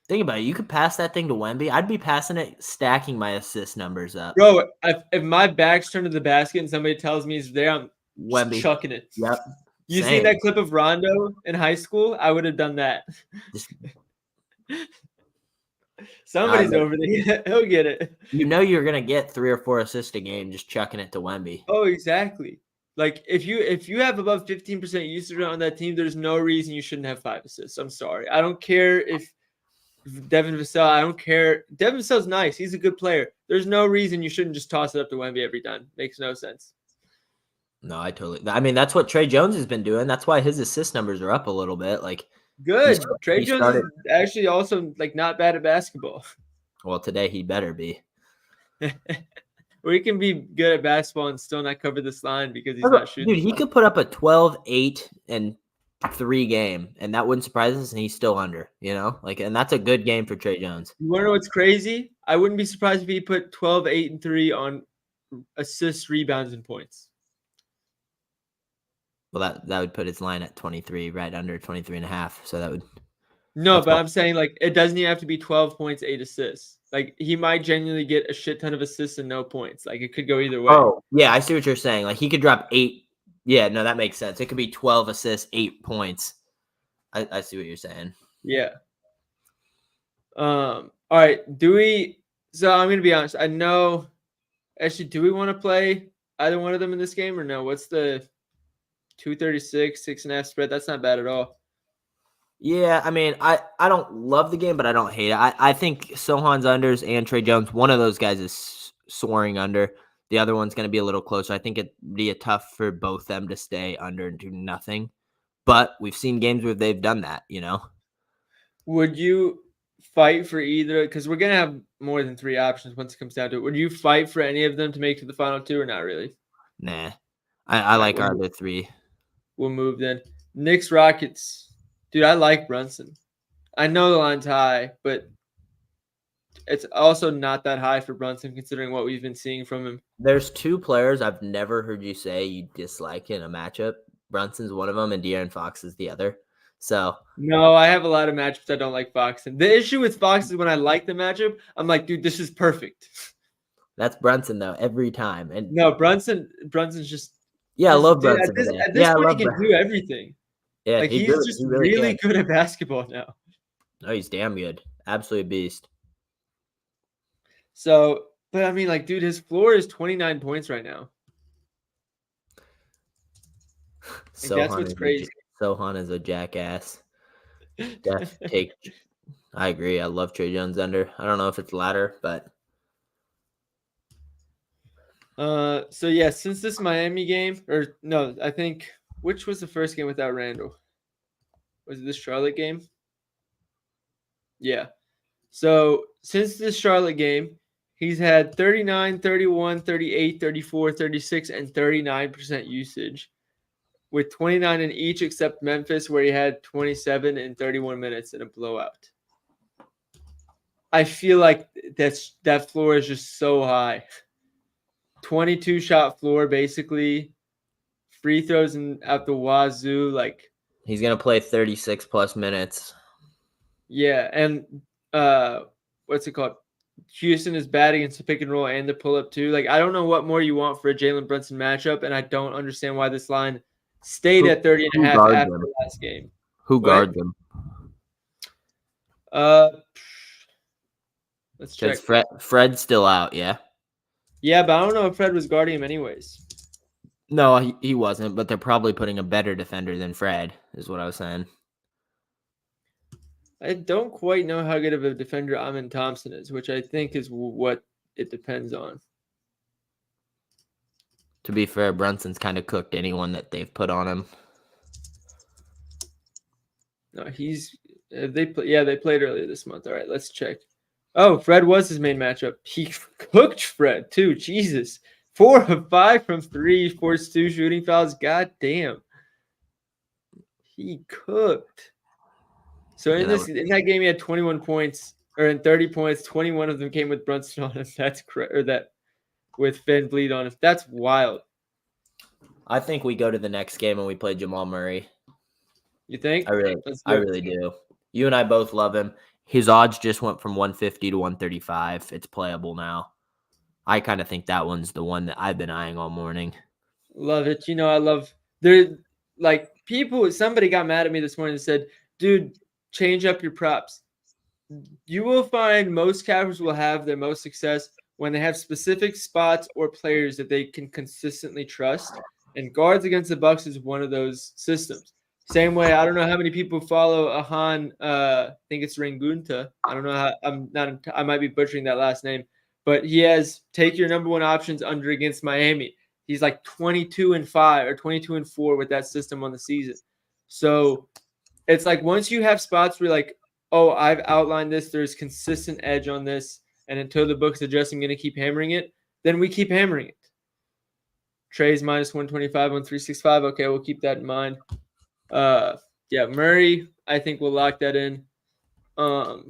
Think about it. You could pass that thing to Wemby. I'd be passing it, stacking my assist numbers up. Bro, if my back's turned to the basket and somebody tells me he's there, I'm Wemby chucking it. Yep. You seen that clip of Rondo in high school? I would have done that. Somebody's over there. He'll get it. You know you're gonna get 3 or 4 assists a game just chucking it to Wemby. Oh, exactly. Like if you have above 15% usage on that team, there's no reason you shouldn't have 5 assists. I'm sorry. I don't care if Devin Vassell. I don't care. Devin Vassell's nice. He's a good player. There's no reason you shouldn't just toss it up to Wemby every time. Makes no sense. No, I mean, that's what Tre Jones has been doing. That's why his assist numbers are up a little bit. Like, good. Tre Jones is actually also like not bad at basketball. Well, today he better be. Or he can be good at basketball and still not cover this line because he's not shooting. Dude, he could put up a 12, 8, and 3 game, and that wouldn't surprise us, and he's still under, you know? Like, and that's a good game for Tre Jones. You want to know what's crazy? I wouldn't be surprised if he put 12, 8, and 3 on assists, rebounds, and points. Well, that would put his line at 23, right under 23 and a half. So that would. No, but I'm saying like it doesn't even have to be 12 points, 8 assists. Like he might genuinely get a shit ton of assists and no points. Like it could go either way. Oh, yeah, I see what you're saying. Like he could drop 8. Yeah, no, that makes sense. It could be 12 assists, 8 points. I see what you're saying. Yeah. All right. So I'm gonna be honest. I know. Actually, do we want to play either one of them in this game or no? What's the 236, 6.5 spread? That's not bad at all. Yeah, I mean, I don't love the game, but I don't hate it. I think Sochan's unders and Tre Jones, one of those guys is soaring under. The other one's going to be a little closer. I think it'd be tough for both them to stay under and do nothing. But we've seen games where they've done that, you know? Would you fight for either? Because we're going to have more than 3 options once it comes down to it. Would you fight for any of them to make it to the final 2 or not really? Nah. I like our other 3. We'll move then. Knicks, Rockets. Dude, I like Brunson. I know the line's high, but it's also not that high for Brunson considering what we've been seeing from him. There's 2 players I've never heard you say you dislike in a matchup. Brunson's one of them, and De'Aaron Fox is the other. So no, I have a lot of matchups I don't like Fox. And the issue with Fox is when I like the matchup, I'm like, dude, this is perfect. That's Brunson though, every time. And no, Brunson's just I love Brunson. At this point, he can do everything. Yeah, like he's just really good at basketball now. Oh, he's damn good. Absolute beast. So, but I mean, like, dude, his floor is 29 points right now. So that's what's crazy. Sochan is a jackass. I agree. I love Tre Jones under. I don't know if it's ladder, but. So yeah, since this Miami game, or no, I think. Which was the first game without Randall? Was it this Charlotte game? Yeah. So since this Charlotte game, he's had 39, 31, 38, 34, 36, and 39% usage with 29 in each except Memphis, where he had 27 in 31 minutes in a blowout. I feel like that floor is just so high. 22 shot floor, basically. Free throws at the wazoo, like he's gonna play 36 plus minutes. Yeah, and what's it called? Houston is bad against the pick and roll and the pull up too. Like I don't know what more you want for a Jalen Brunson matchup, and I don't understand why this line stayed at 30.5 after the last game. Who guards him? Let's check. Fred's still out, yeah. Yeah, but I don't know if Fred was guarding him anyways. No, he wasn't, but they're probably putting a better defender than Fred, is what I was saying. I don't quite know how good of a defender Amen Thompson is, which I think is what it depends on. To be fair, Brunson's kind of cooked anyone that they've put on him. No, they played earlier this month. All right, let's check. Oh, Fred was his main matchup. He cooked Fred too. Jesus. 4 of 5 from 3, forced 2 shooting fouls. God damn. He cooked. So in that game, he had 21 points. or in 30 points, 21 of them came with Brunson on him. That's or that with VanVleet on him. That's wild. I think we go to the next game and we play Jamal Murray. You think? I really do. You and I both love him. His odds just went from 150 to 135. It's playable now. I kind of think that one's the one that I've been eyeing all morning. Love it. I love there. Like somebody got mad at me this morning and said, "Dude, change up your props." You will find most cappers will have their most success when they have specific spots or players that they can consistently trust. And guards against the Bucks is one of those systems. Same way, I don't know how many people follow Ahan. I think it's Rangunta. I don't know how. I might be butchering that last name, but he has take your number one options under against Miami. He's like 22-5 or 22-4 with that system on the season. So it's like once you have spots where like, oh, I've outlined this. There's consistent edge on this, and until the books adjust, I'm going to keep hammering it. Then we keep hammering it. Trey's minus 125 on 365. Okay, we'll keep that in mind. Yeah, Murray, I think we'll lock that in. I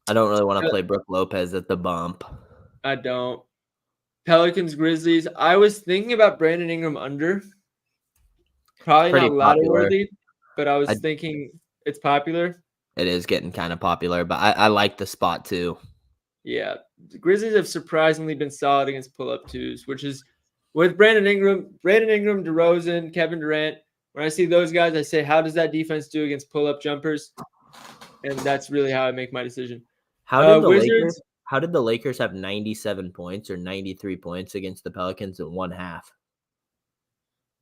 don't really want to play Brook Lopez at the bump. I don't. Pelicans, Grizzlies. I was thinking about Brandon Ingram under. Probably not ladder worthy, but I was thinking it's popular. It is getting kind of popular, but I like the spot too. Yeah, the Grizzlies have surprisingly been solid against pull-up twos, which is with Brandon Ingram, DeRozan, Kevin Durant. When I see those guys, I say, how does that defense do against pull-up jumpers? And that's really how I make my decision. How did the Lakers have 97 points or 93 points against the Pelicans in one half?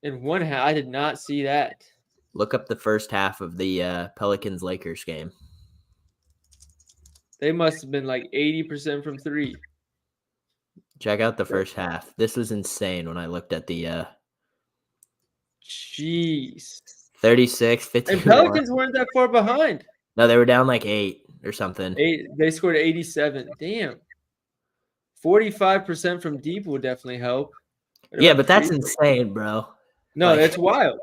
In one half? I did not see that. Look up the first half of the Pelicans-Lakers game. They must have been like 80% from three. Check out the first half. This was insane when I looked at the Jeez. 36, 51. And Pelicans weren't that far behind. No, they were down like 8 or something. 8. They scored 87. Damn. 45% from deep will definitely help. Yeah, but that's insane, bro. No, that's wild.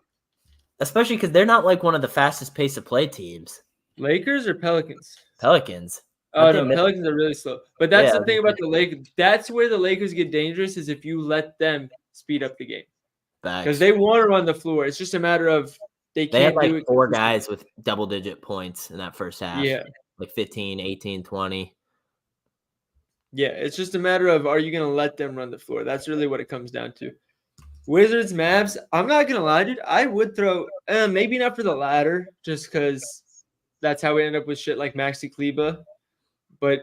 Especially because they're not like one of the fastest pace of play teams. Lakers or Pelicans? Pelicans. Oh, no, Pelicans are really slow. But that's the thing about the Lakers. That's where the Lakers get dangerous is if you let them speed up the game. Because they want to run the floor. It's just a matter of they can't had do like it. 4 guys with double-digit points in that first half. Yeah. Like 15, 18, 20. Yeah, it's just a matter of are you going to let them run the floor? That's really what it comes down to. Wizards, Mavs, I'm not going to lie, dude. I would throw, maybe not for the ladder, just because that's how we end up with shit like Maxi Kleba. But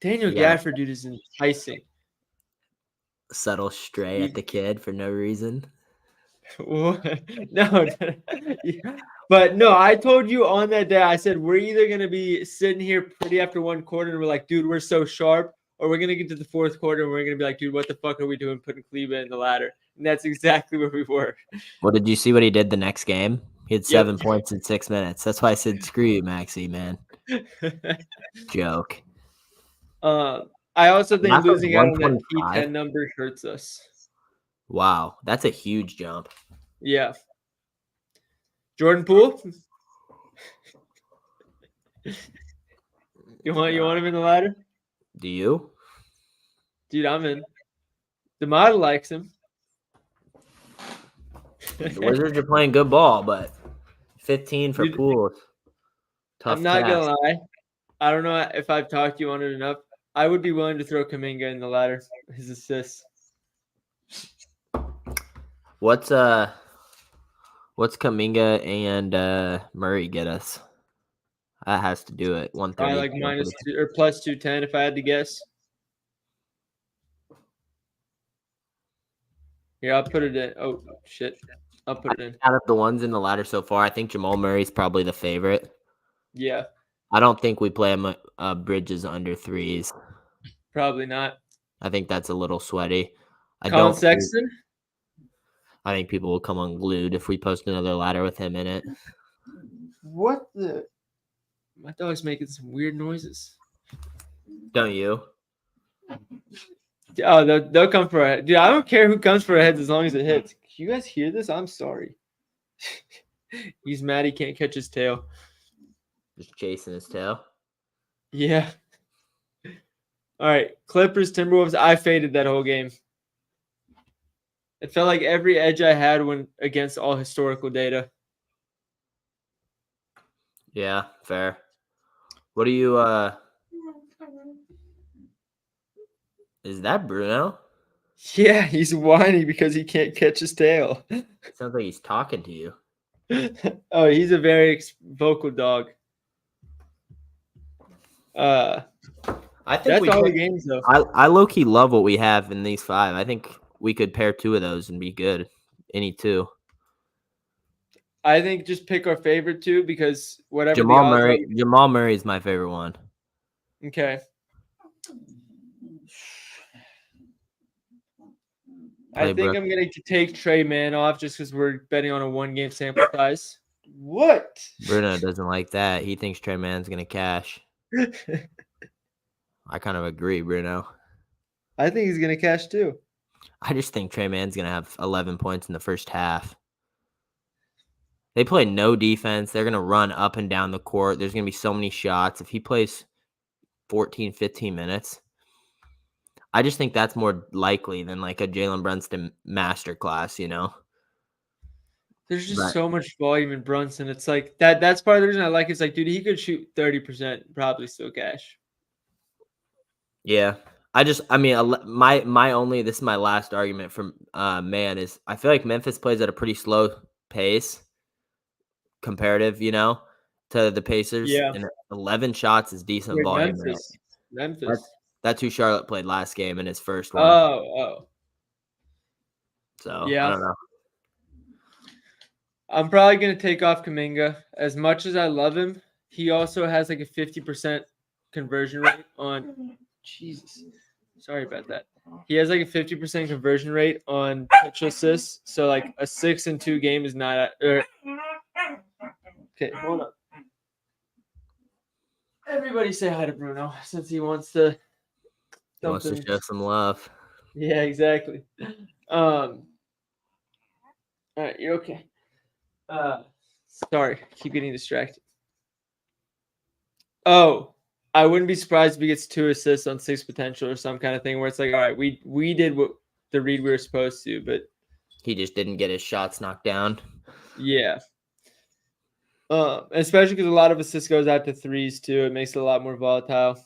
Daniel Gafford, dude, is enticing. Subtle stray at the kid for no reason. No. But no, I told you on that day, I said, we're either going to be sitting here pretty after one quarter and we're like, dude, we're so sharp. Or we're going to get to the fourth quarter and we're going to be like, dude, what the fuck are we doing putting Kleba in the ladder? And that's exactly where we were. Well, did you see what he did the next game? He had 7 points in 6 minutes. That's why I said, screw you, Maxi, man. Joke. I also think losing out on that T10 number hurts us. Wow, that's a huge jump. Yeah. Jordan Poole? You want him in the ladder? Do you? Dude, I'm in. The model likes him. The Wizards are playing good ball, but 15 for Poole. Tough I'm not going to lie. I don't know if I've talked to you on it enough. I would be willing to throw Kuminga in the ladder. His assists. What's Kuminga and Murray get us? That has to do it. 130. I like -2 or +210 if I had to guess. Here, I'll put it in. Oh shit, I'll put it in. Out of the ones in the ladder so far, I think Jamal Murray's probably the favorite. Yeah. I don't think we play him Bridges under threes. Probably not. I think that's a little sweaty. Colin Sexton? I think people will come unglued if we post another ladder with him in it. What the? My dog's making some weird noises. Don't you? Oh, they'll come for a head. Dude, I don't care who comes for a head as long as it hits. Can you guys hear this? I'm sorry. He's mad he can't catch his tail. Just chasing his tail. Yeah. All right, Clippers, Timberwolves. I faded that whole game. It felt like every edge I had went against all historical data. Yeah, fair. What do you is that Bruno? Yeah, he's whiny because he can't catch his tail. Sounds like he's talking to you. Oh, he's a very vocal dog. I think that's all the games though. I low-key love what we have in these 5. I think we could pair 2 of those and be good. Any 2. I think just pick our favorite 2 because whatever Jamal Murray is my favorite one. Okay. I think I'm going to take Trey Mann off just because we're betting on a 1-game sample size. What? Bruno doesn't like that. He thinks Trey Mann's going to cash. I kind of agree, Bruno. I think he's going to cash too. I just think Trey Mann's going to have 11 points in the first half. They play no defense. They're going to run up and down the court. There's going to be so many shots. If he plays 14, 15 minutes, I just think that's more likely than like a Jalen Brunson masterclass, you know? There's just so much volume in Brunson. It's like that's part of the reason I like it. It's like, dude, he could shoot 30%, probably still cash. Yeah. This is my last argument from Mann is I feel like Memphis plays at a pretty slow pace comparative, you know, to the Pacers. Yeah. And 11 shots is decent volume. Memphis. That's who Charlotte played last game in his first one. Oh. So, yeah. I don't know. I'm probably going to take off Kuminga. As much as I love him, he also has like a 50% conversion rate on – Jesus. Sorry about that. He has like a 50% conversion rate on pitch assists. So, like, a 6-2 game is not – okay, hold up. Everybody say hi to Bruno since he wants to – He wants to show some love. Yeah, exactly. All right, you're okay. Sorry, keep getting distracted. Oh, I wouldn't be surprised if he gets 2 assists on 6 potential or some kind of thing where it's like, all right, we did what the read we were supposed to, but he just didn't get his shots knocked down. Yeah. Especially because a lot of assists goes out to threes too. It makes it a lot more volatile.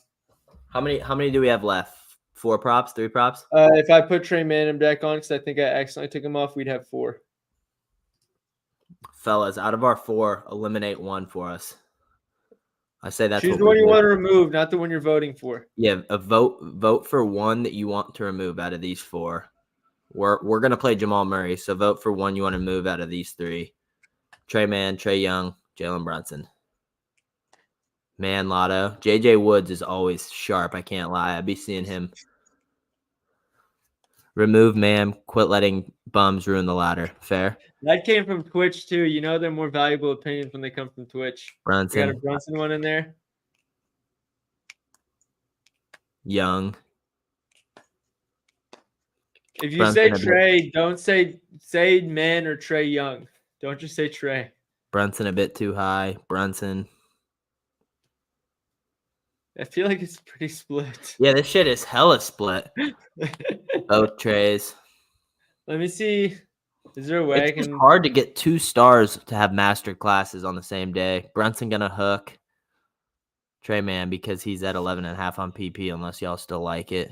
How many do we have left? 4 props, 3 props? If I put Trey Mann deck on, because I think I accidentally took him off, we'd have 4. Fellas, out of our 4, eliminate 1 for us. I say that's choose the one you want to remove, not the one you're voting for. Yeah, vote for one that you want to remove out of these 4. We're gonna play Jamal Murray, so vote for one you want to move out of these 3. Trey Mann, Trae Young, Jalen Brunson. Man, Lotto. JJ Woods is always sharp. I can't lie. I'd be seeing him. Remove Mann. Quit letting bums ruin the ladder. Fair. That came from Twitch too. You know they're more valuable opinions when they come from Twitch. Brunson. You got a Brunson one in there. Young. If you Brunson say Trey, don't say Mann or Trae Young. Don't just say Trey. Brunson a bit too high. Brunson. I feel like it's pretty split. Yeah, this shit is hella split. Both Treys. Let me see. Is there a way it's hard to get 2 stars to have master classes on the same day. Brunson gonna hook Trey Mann because he's at 11.5 on PP unless y'all still like it.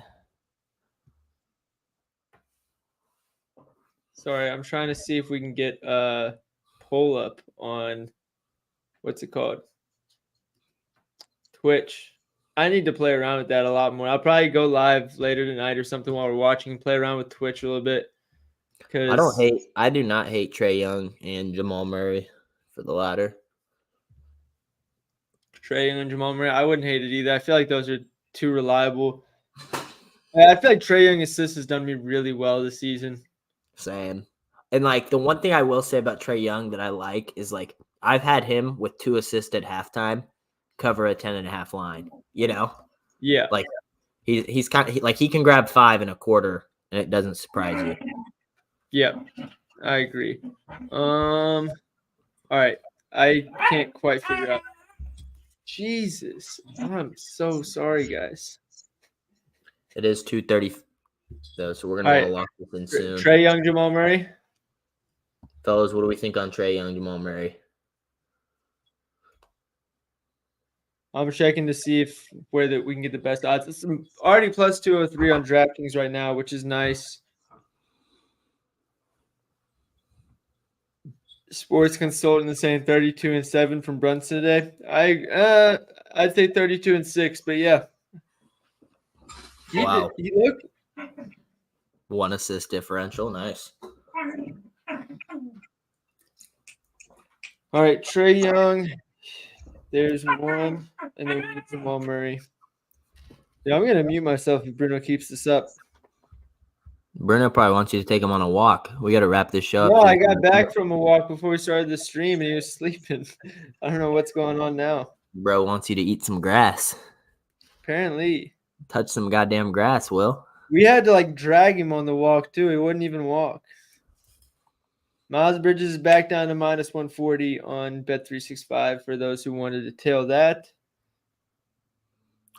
Sorry, I'm trying to see if we can get a poll up on what's it called? Twitch. I need to play around with that a lot more. I'll probably go live later tonight or something while we're watching and play around with Twitch a little bit. I do not hate Trae Young and Jamal Murray for the latter. Trae Young and Jamal Murray, I wouldn't hate it either. I feel like those are too reliable. I feel like Trae Young assists has done me really well this season. Same. And like the one thing I will say about Trae Young that I like is like I've had him with 2 assists at halftime cover a 10.5 line, you know? Yeah. Like he's kind of like he can grab 5 in a quarter and it doesn't surprise you. Yeah, I agree. All right. I can't quite figure out. Jesus. I'm so sorry, guys. It is 2:30 though, so we're gonna lock this in soon. Trae Young, Jamal Murray. Fellas, what do we think on Trae Young, Jamal Murray? I'm checking to see if we can get the best odds. It's already plus 203 on DraftKings right now, which is nice. Sports Consultant is saying 32-7 from Brunson today. I'd say 32-6, but yeah. Wow. He looked 1 assist differential, nice. All right, Trae Young. There's one, and then we get Jamal Murray. Yeah, I'm gonna mute myself if Bruno keeps this up. Bruno probably wants you to take him on a walk. We got to wrap this show up. No, I got back from a walk before we started the stream, and he was sleeping. I don't know what's going on now. Bro wants you to eat some grass. Apparently. Touch some goddamn grass, Will. We had to drag him on the walk too. He wouldn't even walk. Miles Bridges is back down to minus 140 on Bet365 for those who wanted to tail that.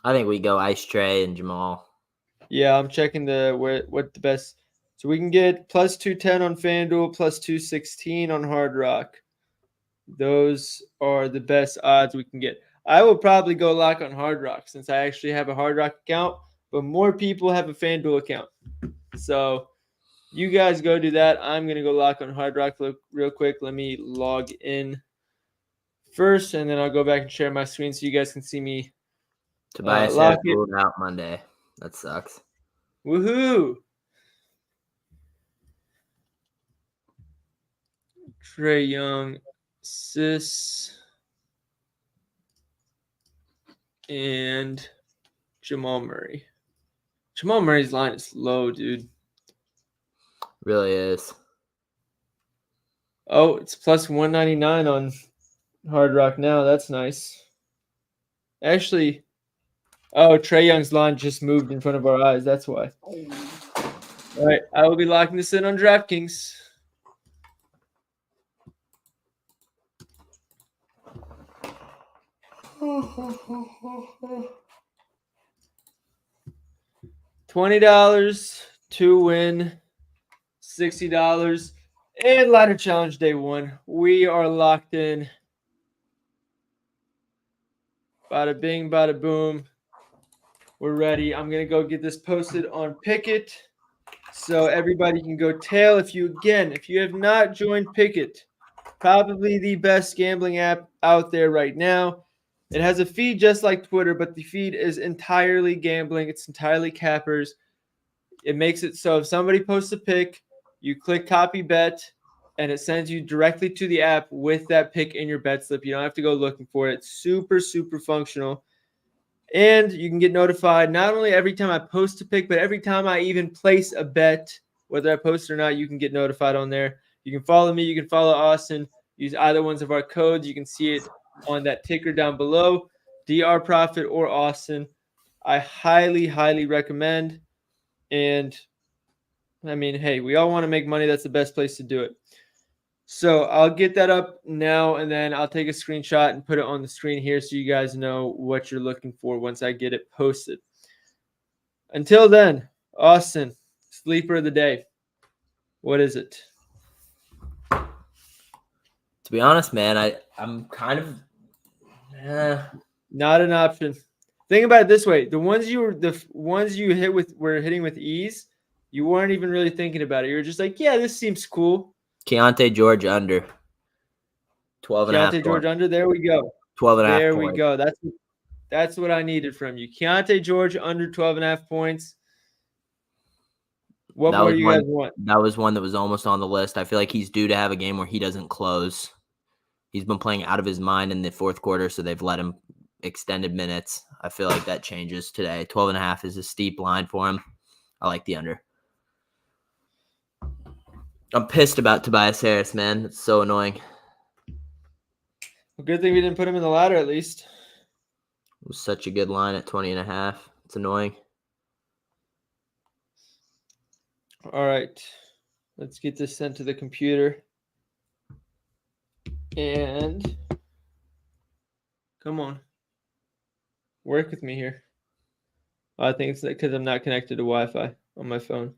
I think we go Ice Trae and Jamal. Yeah, I'm checking what the best. So we can get plus 210 on FanDuel, plus 216 on Hard Rock. Those are the best odds we can get. I will probably go lock on Hard Rock since I actually have a Hard Rock account, but more people have a FanDuel account. So you guys go do that. I'm going to go lock on Hard Rock real quick. Let me log in first, and then I'll go back and share my screen so you guys can see me. Tobias Harris ruled out Monday. That sucks. Woohoo! Trae Young, and Jamal Murray. Jamal Murray's line is low, dude. Really is. Oh, it's plus 199 on Hard Rock now. That's nice. Actually, Trae Young's line just moved in front of our eyes. That's why. All right, I will be locking this in on DraftKings. $20 to win, $60, and Ladder Challenge Day 1. We are locked in. Bada bing, bada boom. We're ready. I'm going to go get this posted on Pick'It so everybody can go tail. If you have not joined Pick'It, probably the best gambling app out there right now. It has a feed just like Twitter, but the feed is entirely gambling. It's entirely cappers. It makes it so if somebody posts a pick, you click copy bet, and it sends you directly to the app with that pick in your bet slip. You don't have to go looking for it. It's super, super functional. And you can get notified not only every time I post a pick, but every time I even place a bet, whether I post it or not, you can get notified on there. You can follow me. You can follow Austin. Use either ones of our codes. You can see it on that ticker down below, DR Profit or Austin. I highly, highly recommend. And I mean, hey, we all want to make money. That's the best place to do it. So I'll get that up now, and then I'll take a screenshot and put it on the screen here so you guys know what you're looking for once I get it posted. Until then, Austin, sleeper of the day. What is it? To be honest, man, I'm kind of not an option. Think about it this way: the ones you were hitting with ease, you weren't even really thinking about it. You were just like, yeah, this seems cool. Keontae George under 12 and a half. Keontae George under. There we go. 12 and a half. There we go. That's what I needed from you. Keontae George under 12 and a half points. What more do you guys want? That was one that was almost on the list. I feel like he's due to have a game where he doesn't close. He's been playing out of his mind in the fourth quarter, so they've let him extended minutes. I feel like that changes today. 12 and a half is a steep line for him. I like the under. I'm pissed about Tobias Harris, man. It's so annoying. Well, good thing we didn't put him in the ladder at least. It was such a good line at 20 and a half. It's annoying. All right. Let's get this sent to the computer. And come on. Work with me here. I think it's because I'm not connected to Wi-Fi on my phone.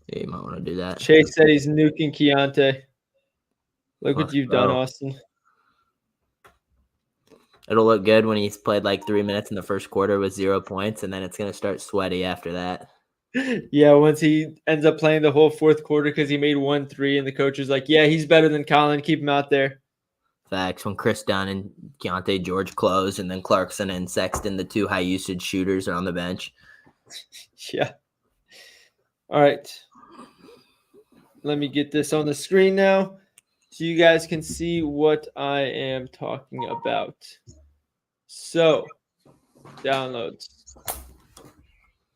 Yeah, you might want to do that. Chase said he's nuking Keontae. Look what you've done, Austin. It'll look good when he's played like 3 minutes in the first quarter with 0 points, and then it's going to start sweaty after that. Yeah, once he ends up playing the whole fourth quarter because he made 1 3, and the coach is like, yeah, he's better than Colin. Keep him out there. Facts. When Chris Dunn and Keontae George close, and then Clarkson and Sexton, the 2 high-usage shooters, are on the bench. Yeah. All right. Let me get this on the screen now so you guys can see what I am talking about. So, downloads.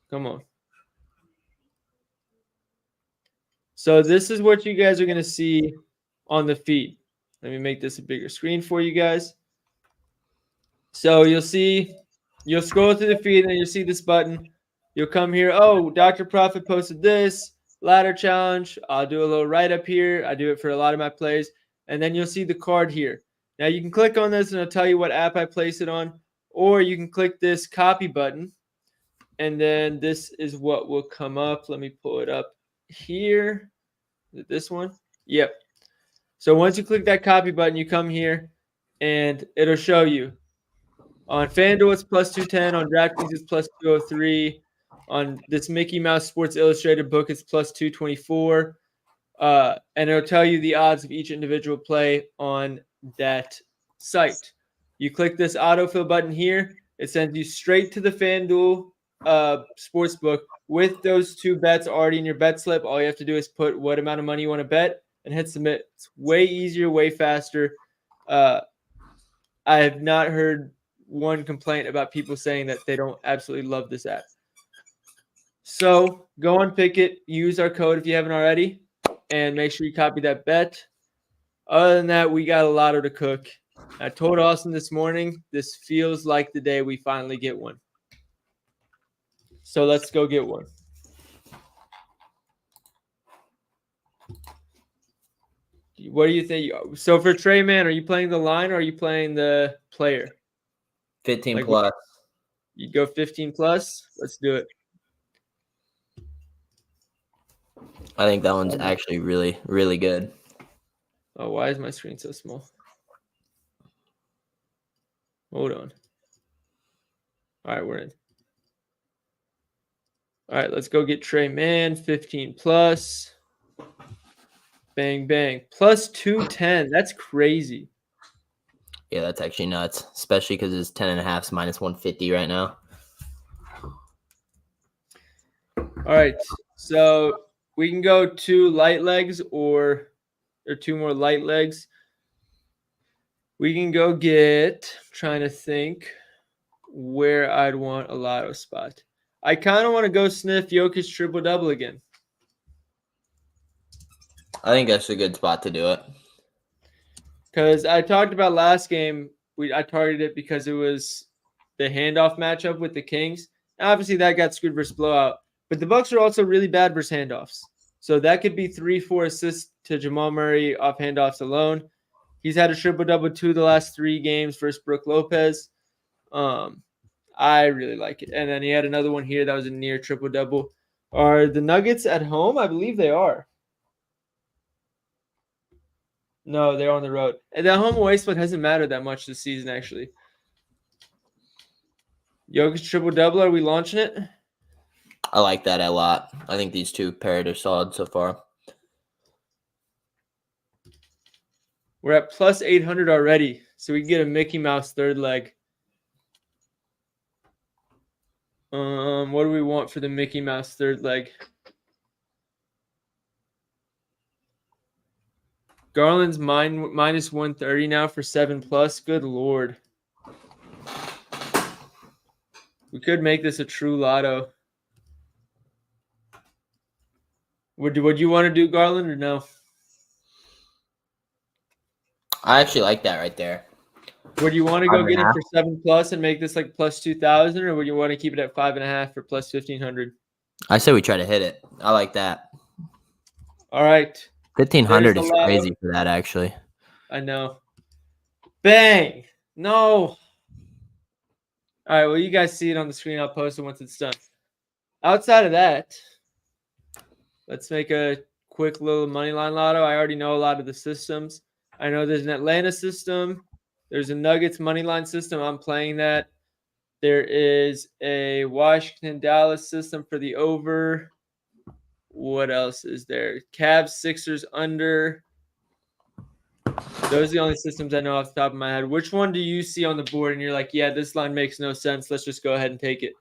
Come on. So this is what you guys are going to see on the feed. Let me make this a bigger screen for you guys. So you'll scroll through the feed and you'll see this button. You'll come here. Oh, Dr. Profit posted this ladder challenge. I'll do a little write-up here. I do it for a lot of my plays. And then you'll see the card here. Now you can click on this and it'll tell you what app I place it on. Or you can click this copy button. And then this is what will come up. Let me pull it up here. Is it this one? Yep. So once you click that copy button, you come here and it'll show you. On FanDuel, it's plus 210. On DraftKings, it's plus 203. On this Mickey Mouse Sports Illustrated book, it's plus 224. And it'll tell you the odds of each individual play on that site. You click this autofill button here. It sends you straight to the FanDuel sportsbook with those 2 bets already in your bet slip. All you have to do is put what amount of money you want to bet and hit submit. It's way easier, way faster. I have not heard one complaint about people saying that they don't absolutely love this app. So go on Pick'It, use our code if you haven't already, and make sure you copy that bet. Other than that, we got a lotto to cook. I told Austin this morning, this feels like the day we finally get one. So let's go get one. What do you think? So for Trey Man, are you playing the line or are you playing the player? 15 plus. You go 15 plus? Let's do it. I think that one's actually really, really good. Oh, why is my screen so small? Hold on. All right, we're in. All right, let's go get Trey Man, 15 plus. Bang, bang. Plus 210. That's crazy. Yeah, that's actually nuts, especially because it's 10.5 is minus 150 right now. All right, so we can go 2 light legs or 2 more light legs. We can go get, I'm trying to think where I'd want a lotto spot. I kind of want to go sniff Jokic triple-double again. I think that's a good spot to do it. Because I talked about last game, I targeted it because it was the handoff matchup with the Kings. Obviously, that got screwed versus blowout. But the Bucks are also really bad versus handoffs. So that could be 3-4 assists to Jamal Murray off handoffs alone. He's had a triple-double 2 of the last 3 games versus Brook Lopez. I really like it. And then he had another one here that was a near triple-double. Are the Nuggets at home? I believe they are. No, they're on the road. And that home away split hasn't mattered that much this season, actually. Jokic triple-double, are we launching it? I like that a lot. I think these 2 paired are solid so far. We're at plus 800 already, so we can get a Mickey Mouse third leg. What do we want for the Mickey Mouse third leg? Garland's minus 130 now for 7 plus. Good Lord. We could make this a true lotto. Would you want to do Garland or no? I actually like that right there. Would you want to go get it for 7 plus and make this like plus 2,000, or would you want to keep it at 5.5 for plus 1,500? I say we try to hit it. I like that. All right. 1,500 is crazy for that, actually. I know. Bang! No. All right, well, you guys see it on the screen. I'll post it once it's done. Outside of that, let's make a quick little money line lotto. I already know a lot of the systems. I know there's an Atlanta system. There's a Nuggets money line system. I'm playing that. There is a Washington Dallas system for the over. What else is there? Cavs, Sixers under. Those are the only systems I know off the top of my head. Which one do you see on the board and you're like, yeah, this line makes no sense. Let's just go ahead and take it.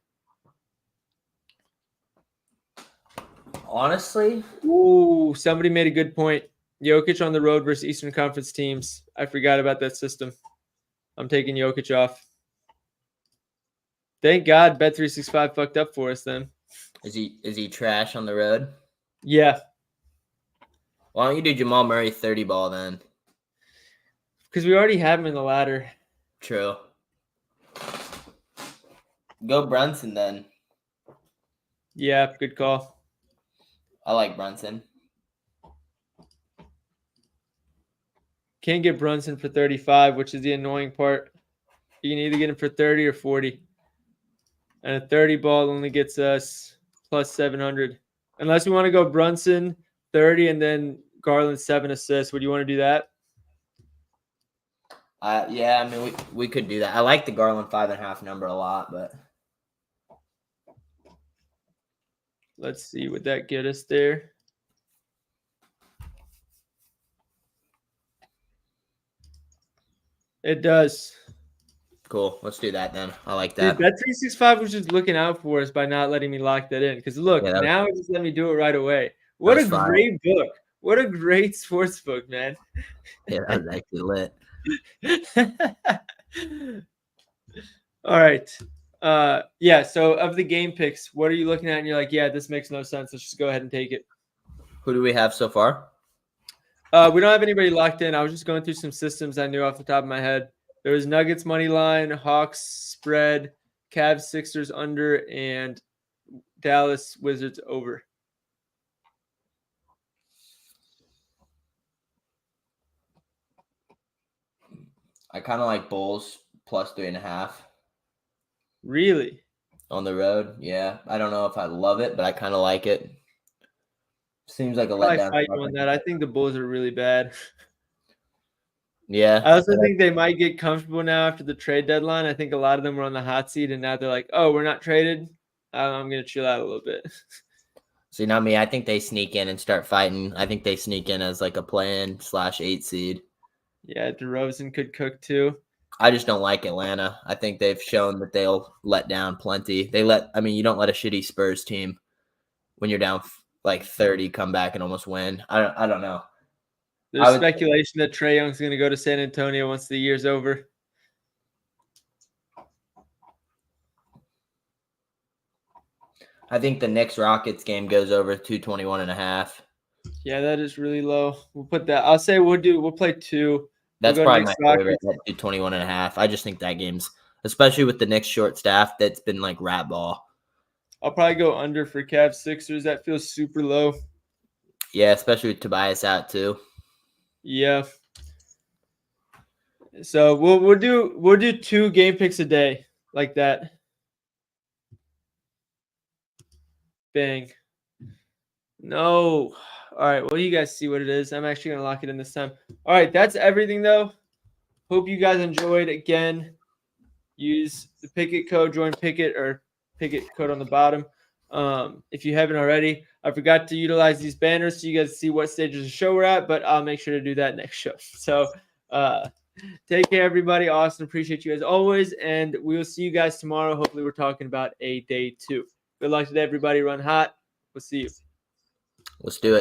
Honestly, ooh, somebody made a good point. Jokic on the road versus Eastern Conference teams. I forgot about that system. I'm taking Jokic off. Thank God Bet365 fucked up for us then. Is he trash on the road? Yeah. Why don't you do Jamal Murray 30 ball then? Because we already have him in the ladder. True. Go Brunson then. Yeah, good call. I like Brunson. Can't get Brunson for 35, which is the annoying part. You can either get him for 30 or 40. And a 30 ball only gets us plus 700. Unless we want to go Brunson 30 and then Garland 7 assists. Would you want to do that? Yeah, I mean we could do that. I like the Garland 5.5 number a lot, but let's see, would that get us there? It does. Cool. Let's do that then. I like that. Dude, Bet365 was just looking out for us by not letting me lock that in. Because look, now it just let me do it right away. What a great book. What a great sports book, man. Yeah, that was actually lit. All right. Yeah, so of the game picks, what are you looking at and you're like, yeah, this makes no sense. Let's just go ahead and take it. Who do we have so far? We don't have anybody locked in. I was just going through some systems I knew off the top of my head. There was Nuggets money line, Hawks spread, Cavs Sixers under, and Dallas Wizards over. I kind of like Bulls plus 3.5. Really? On the road, yeah. I don't know if I love it, but I kind of like it. Seems like a letdown. I fight on that. I think the Bulls are really bad. Yeah. I also think they might get comfortable now after the trade deadline. I think a lot of them were on the hot seat, and now they're like, oh, we're not traded. I'm going to chill out a little bit. See, not me. I think they sneak in and start fighting. I think they sneak in as like a play-in /8 seed. Yeah, DeRozan could cook too. I just don't like Atlanta. I think they've shown that they'll let down plenty. You don't let a shitty Spurs team when you're down like 30 come back and almost win. I don't know. There's speculation that Trae Young's going to go to San Antonio once the year's over. I think the Knicks Rockets game goes over 221.5. Yeah, that is really low. We'll put that. I'll say we'll play 2. That's probably my favorite at 221.5. I just think that game's, especially with the Knicks short staff, that's been like rat ball. I'll probably go under for Cavs Sixers. That feels super low. Yeah, especially with Tobias out too. Yeah. So we'll do 2 game picks a day like that. Bang. No. All right. Well, you guys see what it is. I'm actually going to lock it in this time. All right. That's everything, though. Hope you guys enjoyed. Again, use the Pickett code. Join Pickett or Pickett code on the bottom. If you haven't already, I forgot to utilize these banners so you guys see what stage of the show we're at, but I'll make sure to do that next show. So take care, everybody. Austin, appreciate you as always. And we will see you guys tomorrow. Hopefully, we're talking about a day 2. Good luck today, everybody. Run hot. We'll see you. Let's do it.